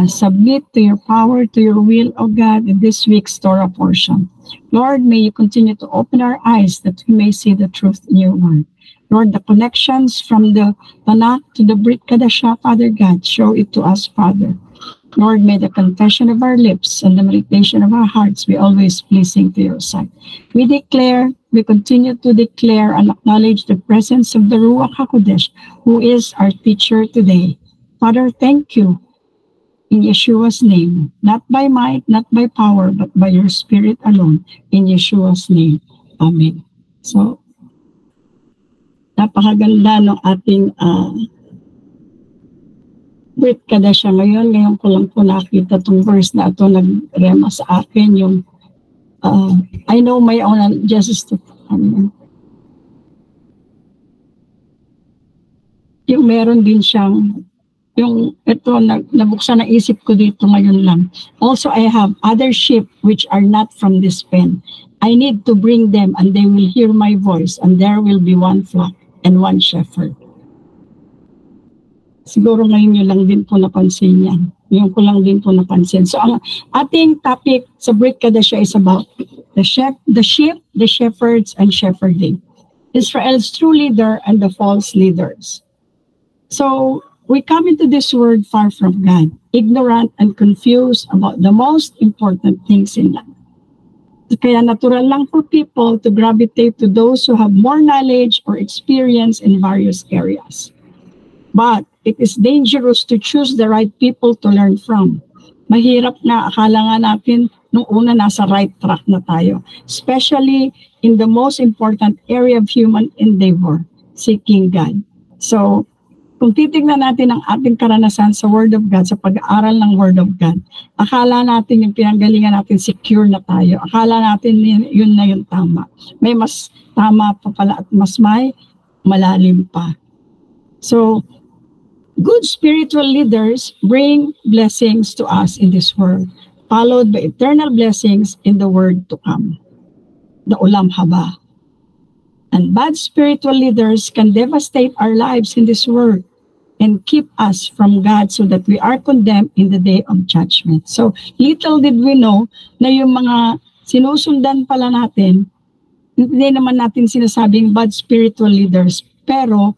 submit to your power, to your will, O God, in this week's Torah portion. Lord, may you continue to open our eyes that we may see the truth in your word. Lord, the connections from the Tanakh to the Brit Kadashah, Father God, show it to us, Father. Lord, may the confession of our lips and the meditation of our hearts be always pleasing to your sight. We continue to declare and acknowledge the presence of the Ruach HaKodesh, who is our teacher today. Father, thank you in Yeshua's name, not by might, not by power, but by your Spirit alone, in Yeshua's name. Amen. So, napakaganda ng ating Brit Kadashah ngayon. Ngayon ko lang po nakita itong verse na ito, nag-rema sa akin, yung I know my own justice to yung meron din siyang yung ito nabuksan na isip ko dito ngayon lang. Also, I have other sheep which are not from this pen. I need to bring them, and they will hear my voice, and there will be one flock and one shepherd. Siguro ngayon yun lang din po napansin yan. Yun ko lang din po napansin. So ang ating topic sa Brit Kadashah is about the sheep, the shepherds, and shepherding. Israel's true leader and the false leaders. So we come into this world far from God, ignorant and confused about the most important things in life. Kaya natural lang for people to gravitate to those who have more knowledge or experience in various areas. But it is dangerous to choose the right people to learn from. Mahirap na, akala nga natin nung una nasa right track na tayo. Especially in the most important area of human endeavor, seeking God. So, kung titignan natin ang ating karanasan sa Word of God, sa pag-aaral ng Word of God, akala natin yung pinanggalingan natin secure na tayo. Akala natin yun na yung tama. May mas tama pa pala at mas may malalim pa. So, good spiritual leaders bring blessings to us in this world, followed by eternal blessings in the world to come, the Olam Haba. And bad spiritual leaders can devastate our lives in this world and keep us from God so that we are condemned in the day of judgment. So, little did we know na yung mga sinusundan pala natin, hindi naman natin sinasabing bad spiritual leaders, pero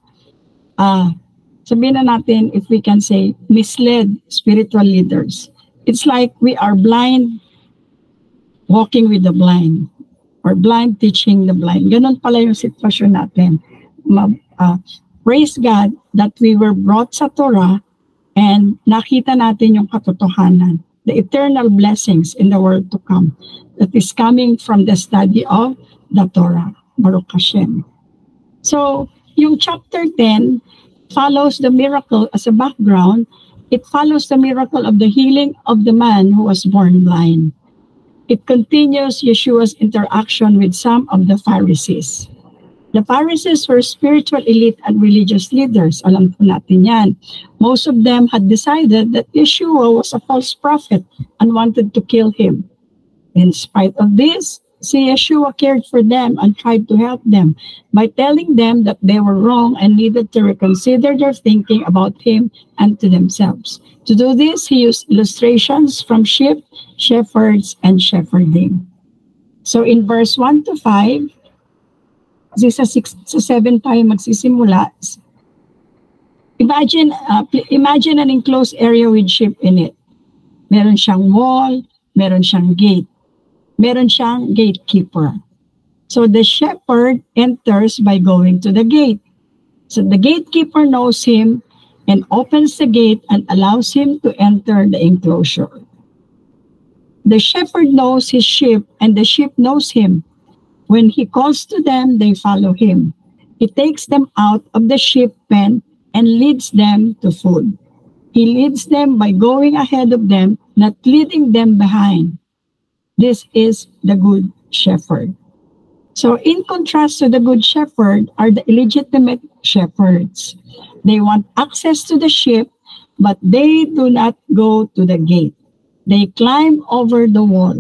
sabihin na natin, if we can say, misled spiritual leaders. It's like we are blind walking with the blind, or blind teaching the blind. Ganon pala yung sitwasyon natin. Praise God that we were brought sa Torah and nakita natin yung katotohanan, the eternal blessings in the world to come that is coming from the study of the Torah. Baruch Hashem. So, yung chapter 10 follows the miracle as a background. It follows the miracle of the healing of the man who was born blind. It continues Yeshua's interaction with some of the Pharisees. The Pharisees were spiritual elite and religious leaders. Alam po natin yan. Most of them had decided that Yeshua was a false prophet and wanted to kill him. In spite of this, see, Yeshua cared for them and tried to help them by telling them that they were wrong and needed to reconsider their thinking about him and to themselves. To do this, he used illustrations from sheep, shepherds, and shepherding. So in verse 1 to 5, kasi sa 6 to 7 tayo magsisimula. Imagine an enclosed area with sheep in it. Meron siyang wall, meron siyang gate. Meron siyang gatekeeper. So the shepherd enters by going to the gate. So the gatekeeper knows him and opens the gate and allows him to enter the enclosure. The shepherd knows his sheep and the sheep knows him. When he calls to them, they follow him. He takes them out of the sheep pen and leads them to food. He leads them by going ahead of them, not leading them behind. This is the good shepherd. So in contrast to the good shepherd are the illegitimate shepherds. They want access to the sheep, but they do not go to the gate. They climb over the wall.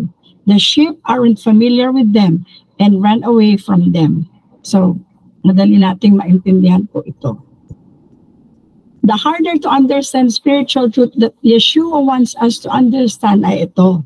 The sheep aren't familiar with them and run away from them. So, madali nating maintindihan po ito. The harder to understand spiritual truth that Yeshua wants us to understand ay ito.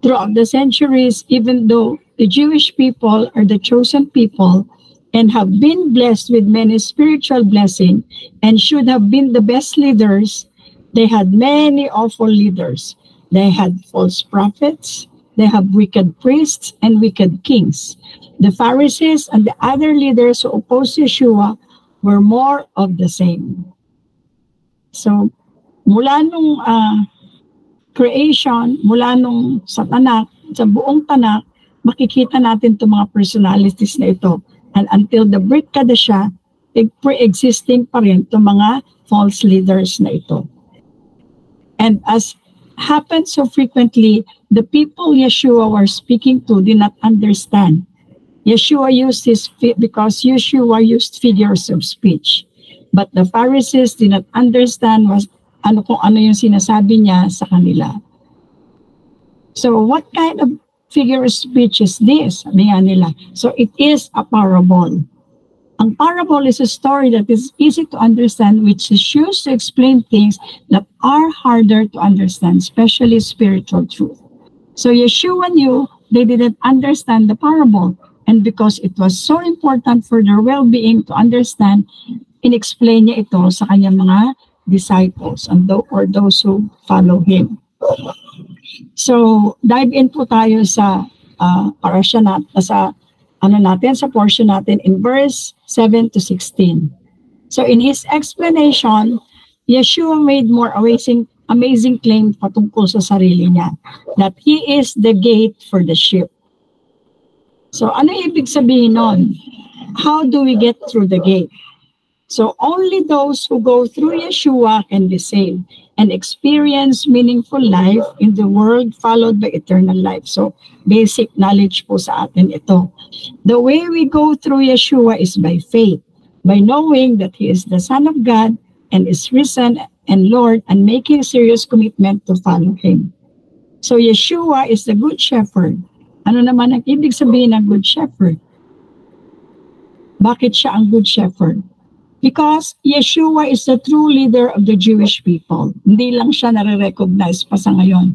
Throughout the centuries, even though the Jewish people are the chosen people and have been blessed with many spiritual blessings and should have been the best leaders, they had many awful leaders. They had false prophets, they have wicked priests and wicked kings. The Pharisees and the other leaders who opposed Yeshua were more of the same. So, mula nung creation, mula nung sa Tanak, sa buong Tanak, makikita natin itong mga personalities na ito. And until the Brit Kadashah, pre-existing pa rin itong mga false leaders na ito. And as happens so frequently, the people Yeshua was speaking to did not understand. Yeshua used because Yeshua used figures of speech. But the Pharisees did not understand kung ano yung sinasabi niya sa kanila. So what kind of figure of speech is this? Sabi nga nila. So it is a parable. Ang parable is a story that is easy to understand, which is used to explain things that are harder to understand, especially spiritual truth. So Yeshua knew they didn't understand the parable, and because it was so important for their well-being to understand, inexplain niya ito sa kanyang mga disciples or those who follow him. So, dive in po tayo sa parasha natin, sa portion natin in verse 7 to 16. So, in his explanation, Yeshua made more amazing claim patungkol sa sarili niya, that he is the gate for the sheep. So, ano ibig sabihin nun? How do we get through the gate? So only those who go through Yeshua can be saved and experience meaningful life in the world followed by eternal life. So basic knowledge po sa atin ito. The way we go through Yeshua is by faith, by knowing that He is the Son of God and is risen and Lord, and making serious commitment to follow Him. So Yeshua is the Good Shepherd. Ano naman ang ibig sabihin ng Good Shepherd? Bakit siya ang Good Shepherd? Because Yeshua is the true leader of the Jewish people. Hindi lang siya nare-recognize pa sa ngayon.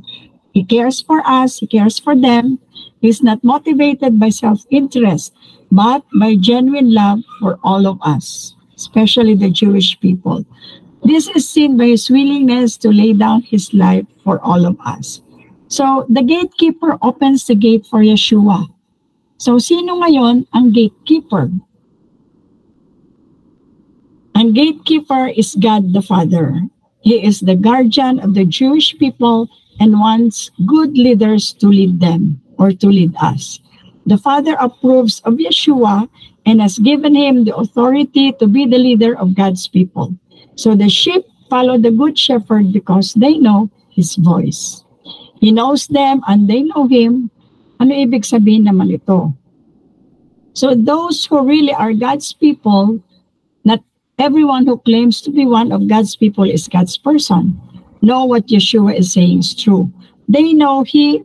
He cares for us, He cares for them. He's not motivated by self-interest, but by genuine love for all of us, especially the Jewish people. This is seen by His willingness to lay down His life for all of us. So, the gatekeeper opens the gate for Yeshua. So, sino ngayon ang gatekeeper? Ang gatekeeper is God the Father. He is the guardian of the Jewish people and wants good leaders to lead them or to lead us. The Father approves of Yeshua and has given him the authority to be the leader of God's people. So the sheep follow the Good Shepherd because they know His voice. He knows them and they know Him. Ano ibig sabihin naman ito? So those who really are God's people, not everyone who claims to be one of God's people is God's person, know what Yeshua is saying is true. They know He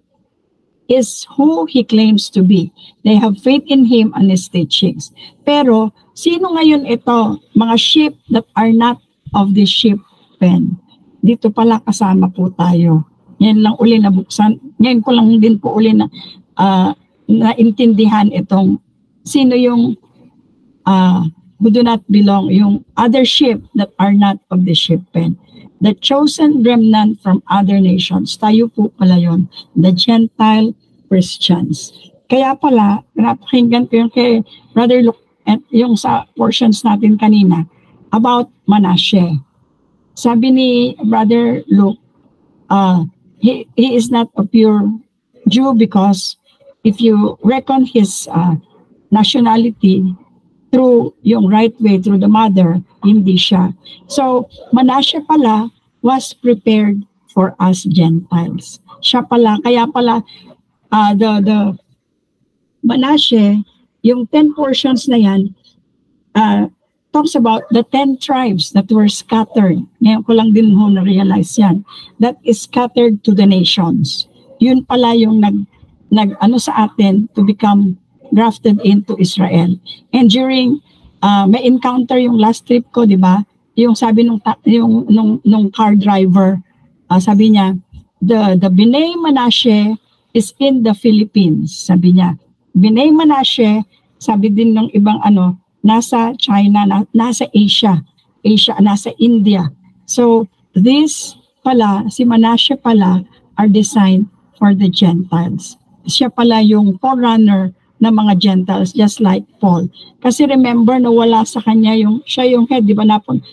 is who he claims to be. They have faith in him and his teachings. Pero, sino ngayon ito? Mga sheep that are not of the sheep pen. Dito pala kasama po tayo. Ngayon lang uli nabuksan. Ngayon ko lang din po uli na naintindihan itong sino yung who do not belong, yung other sheep that are not of the sheep pen. The chosen remnant from other nations. Tayo po pala yun. The Gentile Christians. Kaya pala, napakinggan ko yung kay Brother Luke, at yung sa portions natin kanina, about Manasseh. Sabi ni Brother Luke, he is not a pure Jew because if you reckon his nationality through yung right way, through the mother, hindi siya. So, Manasseh pala was prepared for us Gentiles. Siya pala, kaya pala, the Manasseh, yung 10 portions na yan, talks about the 10 tribes that were scattered. Ngayon ko lang din na-realize yan. That is scattered to the nations. Yun pala yung nag-ano sa atin to become grafted into Israel. And during may encounter yung last trip ko, di ba? Yung sabi nung car driver, sabi niya, the Bnei Manasseh is in the Philippines. Sabi niya, Bnei Manasseh, sabi din ng ibang nasa China, nasa Asia, nasa India. So this pala, si Manasseh pala, are designed for the Gentiles. Siya pala yung forerunner ng mga Gentiles, just like Paul. Kasi remember na wala sa kanya siya yung head, di ba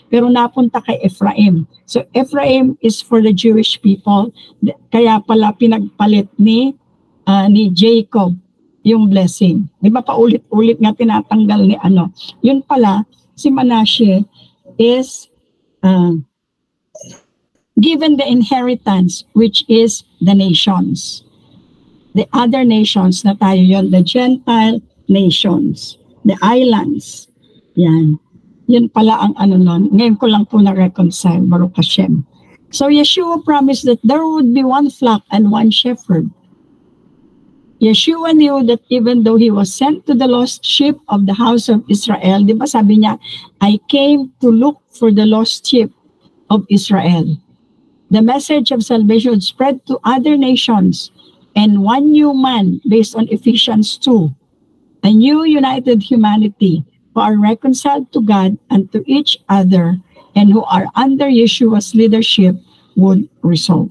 pero napunta kay Ephraim. So Ephraim is for the Jewish people, kaya pala pinagpalit ni Jacob yung blessing. Di ba paulit-ulit nga tinatanggal ni Yun pala, si Manasseh is given the inheritance, which is the nations. The other nations na tayo yon, the Gentile nations, the islands. Yan. Yun pala ang nun. Ngayon ko lang po na-reconcile, Baruch Hashem. So Yeshua promised that there would be one flock and one shepherd. Yeshua knew that even though he was sent to the lost sheep of the house of Israel, di ba sabi niya, I came to look for the lost sheep of Israel. The message of salvation spread to other nations. And one new man, based on Ephesians 2, a new united humanity who are reconciled to God and to each other and who are under Yeshua's leadership would result.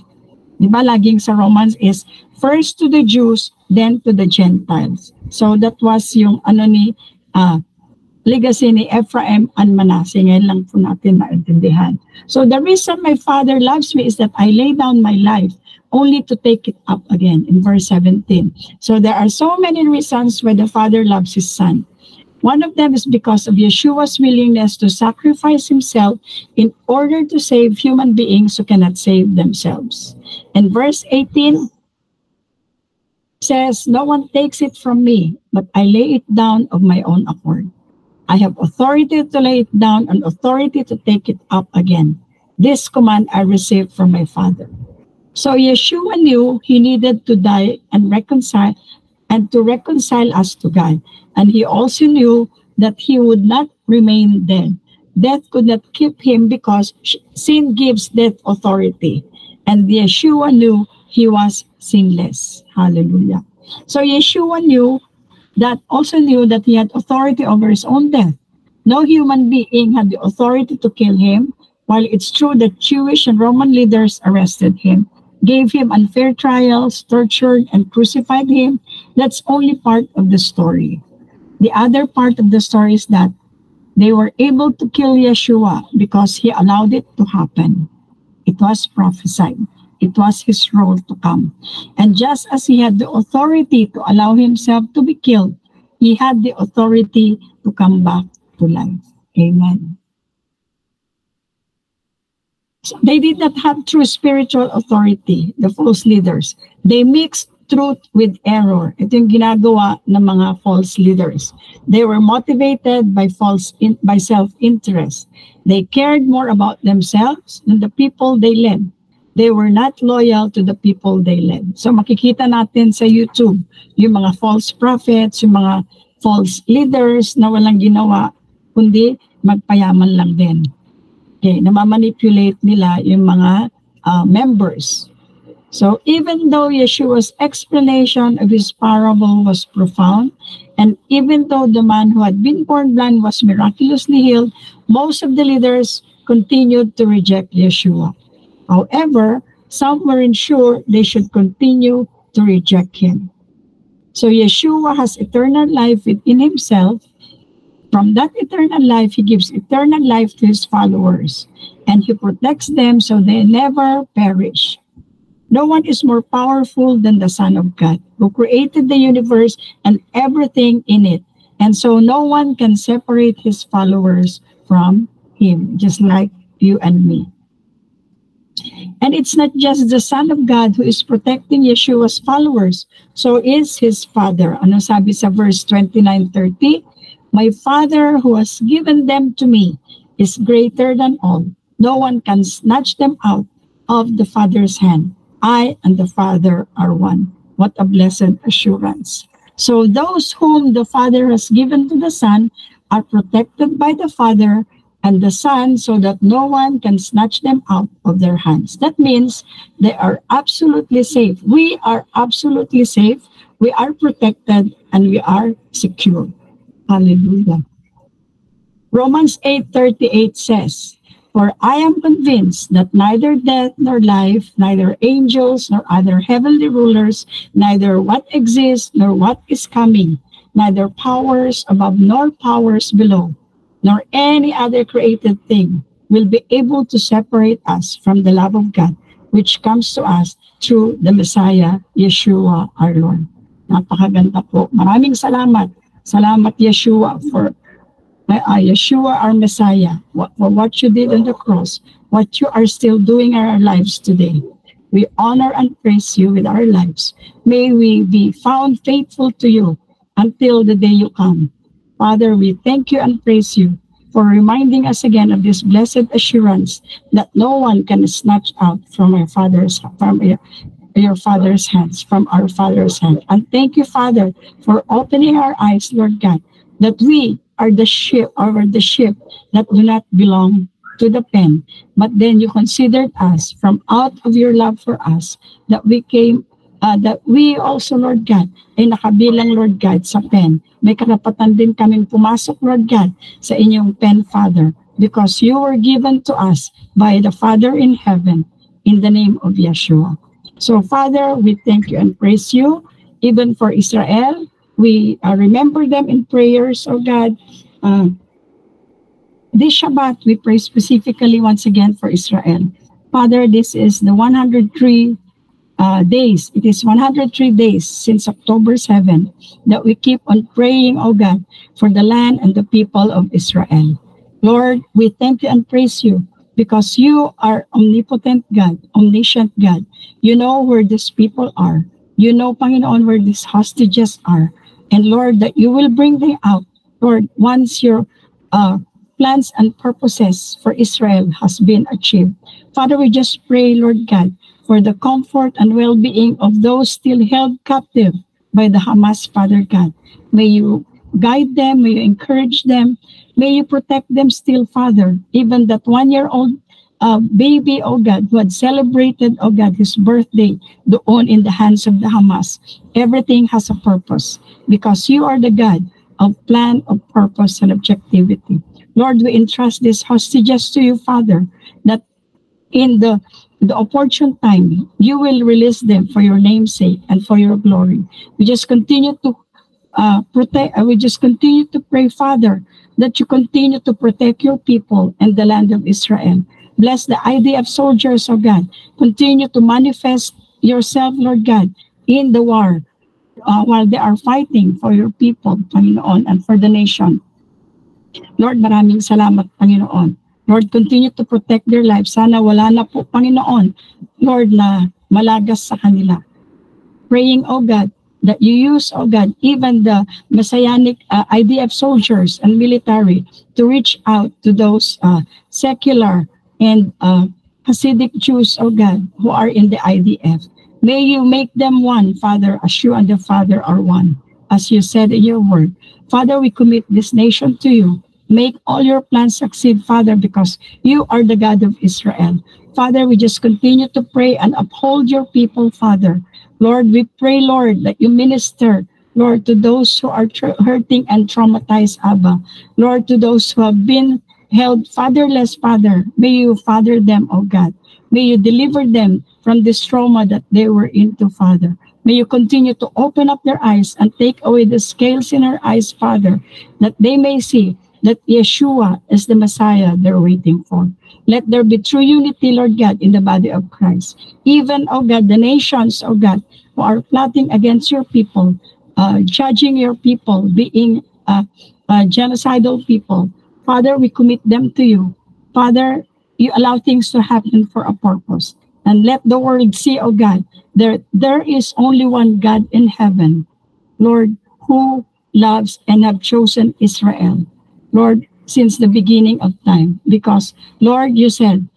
Diba laging sa Romans is first to the Jews, then to the Gentiles. So that was yung legacy ni Ephraim and Manasseh. Ngayon lang po natin maintindihan. So the reason my Father loves me is that I lay down my life only to take it up again in verse 17. So there are so many reasons why the Father loves his Son. One of them is because of Yeshua's willingness to sacrifice himself in order to save human beings who cannot save themselves. And verse 18 says, no one takes it from me, but I lay it down of my own accord. I have authority to lay it down and authority to take it up again. This command I received from my Father. So Yeshua knew he needed to die and reconcile us to God. And he also knew that he would not remain dead. Death could not keep him because sin gives death authority. And Yeshua knew he was sinless. Hallelujah. So Yeshua also knew that he had authority over his own death. No human being had the authority to kill him, while it's true that Jewish and Roman leaders arrested him, gave him unfair trials, tortured, and crucified him. That's only part of the story. The other part of the story is that they were able to kill Yeshua because he allowed it to happen. It was prophesied. It was his role to come. And just as he had the authority to allow himself to be killed, he had the authority to come back to life. Amen. So they did not have true spiritual authority, the false leaders. They mixed truth with error. Ito yung ginagawa ng mga false leaders. They were motivated by self-interest. They cared more about themselves than the people they led. They were not loyal to the people they led. So makikita natin sa YouTube, yung mga false prophets, yung mga false leaders na walang ginawa, kundi magpayaman lang din. Okay, namamanipulate nila yung mga members. So even though Yeshua's explanation of his parable was profound, and even though the man who had been born blind was miraculously healed, most of the leaders continued to reject Yeshua. However, some weren't sure they should continue to reject him. So Yeshua has eternal life within himself. From that eternal life, he gives eternal life to his followers, and he protects them so they never perish. No one is more powerful than the Son of God, who created the universe and everything in it. And so no one can separate his followers from him, just like you and me. And it's not just the Son of God who is protecting Yeshua's followers, so is his Father. Ano sabi sa verse 29:30? My Father who has given them to me is greater than all. No one can snatch them out of the Father's hand. I and the Father are one. What a blessed assurance. So those whom the Father has given to the Son are protected by the Father and the Son, so that no one can snatch them out of their hands. That means they are absolutely safe. We are absolutely safe. We are protected and we are secure. Hallelujah. Romans 8:38 says, For I am convinced that neither death nor life, neither angels nor other heavenly rulers, neither what exists nor what is coming, neither powers above nor powers below, nor any other created thing will be able to separate us from the love of God, which comes to us through the Messiah, Yeshua, our Lord. Napakaganda po. Maraming salamat. Salamat, Yeshua, for Yeshua, our Messiah, for what you did on the cross, what you are still doing in our lives today. We honor and praise you with our lives. May we be found faithful to you until the day you come. Father, we thank you and praise you for reminding us again of this blessed assurance that no one can snatch out from your Father's hands, from our Father's hand. And thank you, Father, for opening our eyes, Lord God, that we are the ship that do not belong to the pen, but then you considered us from out of your love for us, that we came, that we also, Lord God, ay nakabilang, Lord God, sa pen. May karapatan din kaming pumasok, Lord God, sa inyong pen, Father, because you were given to us by the Father in heaven, in the name of Yeshua. So, Father, we thank you and praise you, even for Israel. We remember them in prayers, oh God. This Shabbat, we pray specifically once again for Israel. Father, this is the 103 days. It is 103 days since October 7 that we keep on praying, oh God, for the land and the people of Israel. Lord, we thank you and praise you because you are omnipotent God, omniscient God. You know where these people are. You know, Panginoon, where these hostages are. And Lord, that you will bring them out, Lord, once your plans and purposes for Israel has been achieved. Father, we just pray, Lord God, for the comfort and well-being of those still held captive by the Hamas, Father God. May you guide them, may you encourage them, may you protect them still, Father. Even that 1-year-old baby, oh God, who had celebrated, oh God, his birthday doon in the hands of the Hamas. Everything has a purpose because you are the God of plan, of purpose, and objectivity. Lord, we entrust these hostages to you, Father, that in the opportune time, you will release them for your name's sake and for your glory. We just continue to we just continue to pray, Father, that you continue to protect your people and the land of Israel. Bless the IDF soldiers, oh God. Continue to manifest yourself, Lord God, in the war while they are fighting for your people, Panginoon, and for the nation. Lord, maraming salamat, Panginoon. Lord, continue to protect their lives. Sana wala na po, Panginoon, Lord, na malagas sa kanila. Praying, oh God, that you use, oh God, even the Messianic IDF soldiers and military to reach out to those secular and Hasidic Jews, O God, who are in the IDF. May you make them one, Father, as you and the Father are one, as you said in your word. Father, we commit this nation to you. Make all your plans succeed, Father, because you are the God of Israel. Father, we just continue to pray and uphold your people, Father. Lord, we pray, Lord, that you minister, Lord, to those who are hurting and traumatized, Abba. Lord, to those who have been held fatherless, Father, may you father them, O God. May you deliver them from this trauma that they were into, Father. May you continue to open up their eyes and take away the scales in their eyes, Father, that they may see that Yeshua is the Messiah they're waiting for. Let there be true unity, Lord God, in the body of Christ. Even, O God, the nations, O God, who are plotting against your people, judging your people, being genocidal people, Father, we commit them to you. Father, you allow things to happen for a purpose. And let the world see, oh God, there is only one God in heaven, Lord, who loves and have chosen Israel, Lord, since the beginning of time. Because, Lord, you said,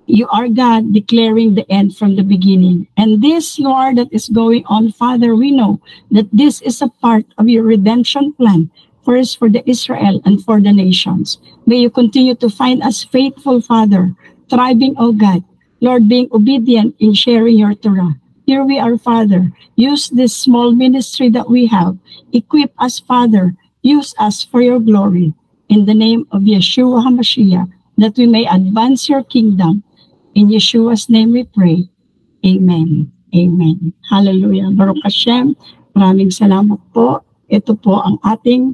you are God declaring the end from the beginning. And this, Lord, that is going on, Father, we know that this is a part of your redemption plan, first for the Israel and for the nations. May you continue to find us faithful, Father, thriving, O God, Lord, being obedient in sharing your Torah. Here we are, Father. Use this small ministry that we have. Equip us, Father. Use us for your glory. In the name of Yeshua HaMashiach, that we may advance your kingdom. In Yeshua's name we pray. Amen. Amen. Hallelujah. Baruch Hashem. Maraming salamat po. Ito po ang ating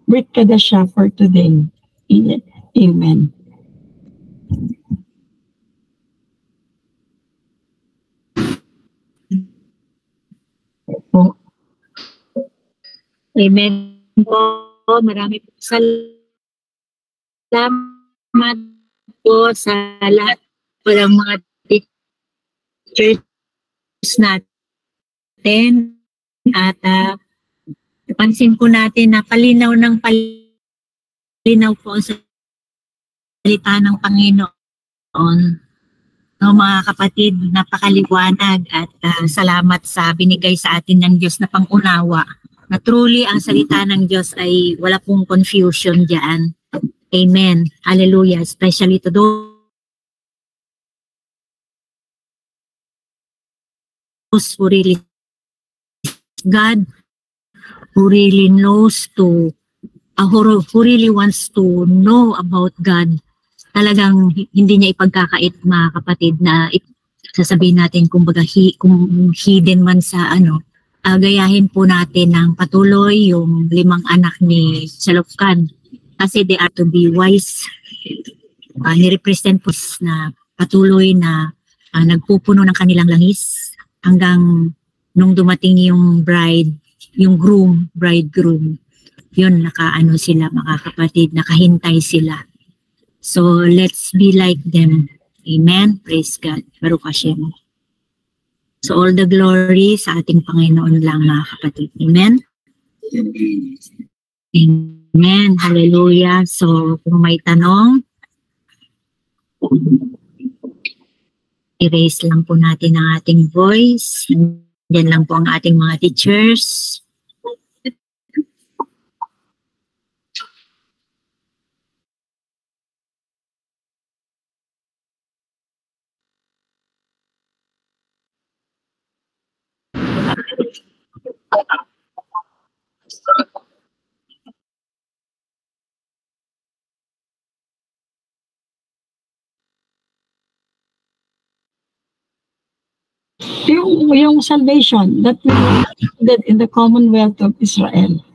Brit Kadashah for today. Amen. Amen po. Marami po salamat po sa lahat po ng mga teachers natin. At napansin po natin na palinaw po ang salita ng Panginoon. No, mga kapatid, napakaliwanag at salamat sa binigay sa atin ng Diyos na pangunawa. Na truly ang salita ng Diyos ay wala pong confusion diyan. Amen. Hallelujah. Especially to those who really God, who really knows who really wants to know about God. Talagang hindi niya ipagkakait, mga kapatid, na sasabihin natin kung hidden man sa gayahin po natin ng patuloy yung 5 anak ni Salofkan kasi they are to be wise. Nirepresent po na patuloy na nagpupuno ng kanilang langis hanggang nung dumating yung bridegroom, yun, nakaano sila, mga kapatid, nakahintay sila. So let's be like them. Amen. Praise God. Baruch Hashem. So all the glory sa ating Panginoon lang, mga kapatid. Amen? Amen. Hallelujah. So kung may tanong, erase lang po natin ang ating voice. Diyan lang po ang ating mga teachers. Yung salvation that we did in the Commonwealth of Israel.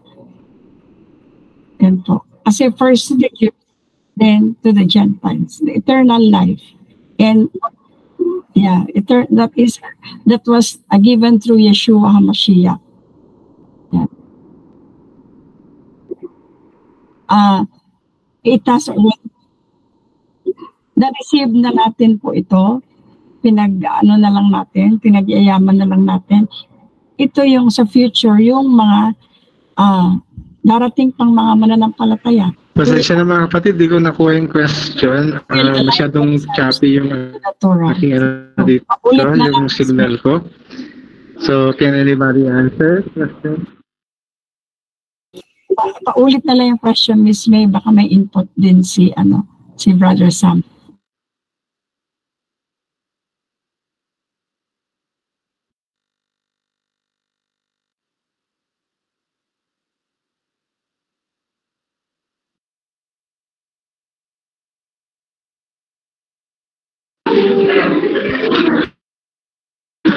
Yan po. Kasi first to the Jews, then to the Gentiles, the eternal life. And yeah, that was given through Yeshua HaMashiach. Yeah. It has na-receive na natin po ito. Pinag-ano na lang natin, pinag-iayaman na lang natin. Ito yung sa future, yung mga darating pang mga mananampalataya Pasensya na mga kapatid, di ko nakuha yung question. Masyadong choppy yung aking dito, yung signal ko. So, can anybody answer question? Paulit na lang yung question, Miss May. Baka may input din si Brother Sam.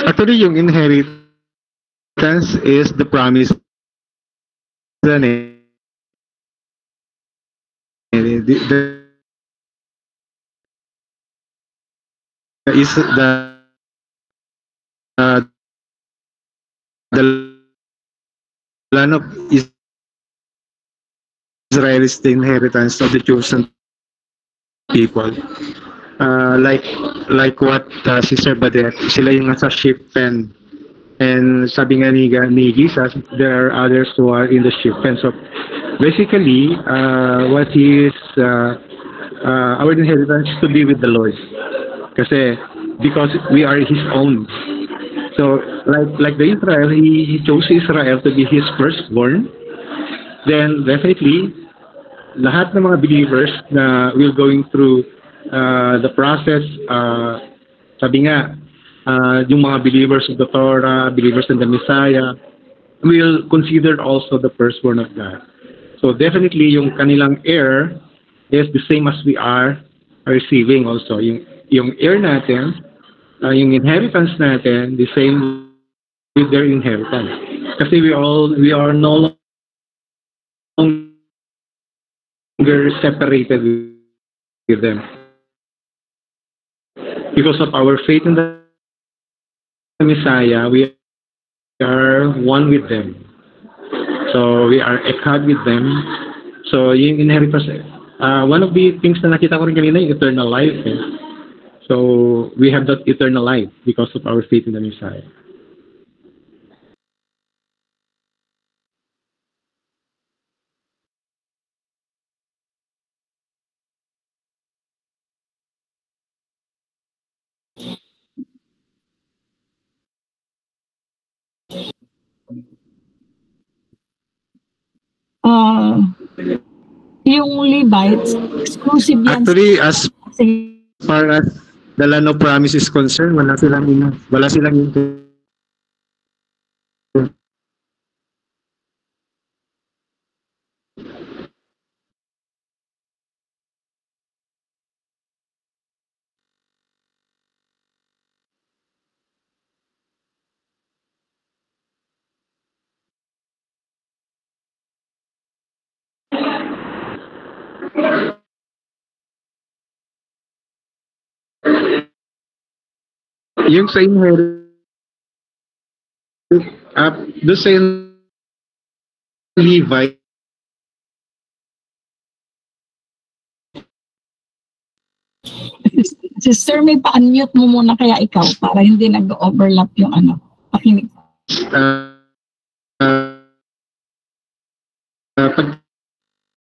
Actually, yung inheritance is the promise. Is the land of Israel is the inheritance of the chosen people. Like what Sister Badet, sila yung nasa ship pen. And sabi nga ni Jesus, there are others who are in the ship pen. So basically, what is our inheritance to be with the Lord. Kasi because we are His own. So like the Israel, He chose Israel to be His firstborn. Then definitely, lahat ng mga believers na will going through the process, sabi nga, yung mga believers of the Torah, believers in the Messiah, will consider also the firstborn of God. So definitely, yung kanilang heir is the same as we are receiving also. Yung heir natin, yung inheritance natin, the same with their inheritance. Kasi we are no longer separated with them. Because of our faith in the Messiah, we are one with them. So we are echad with them. So yung inheritance, one of the things na nakita ko rin kanina, yung eternal life. So we have that eternal life because of our faith in the Messiah. Yung Levites, exclusive yan. Actually, as far as the land of promise is concerned, wala silang yung sa inheritance, doon sa Levite, Sister, may pa-unmute mo muna kaya ikaw para hindi nag-overlap yung pakinig. pag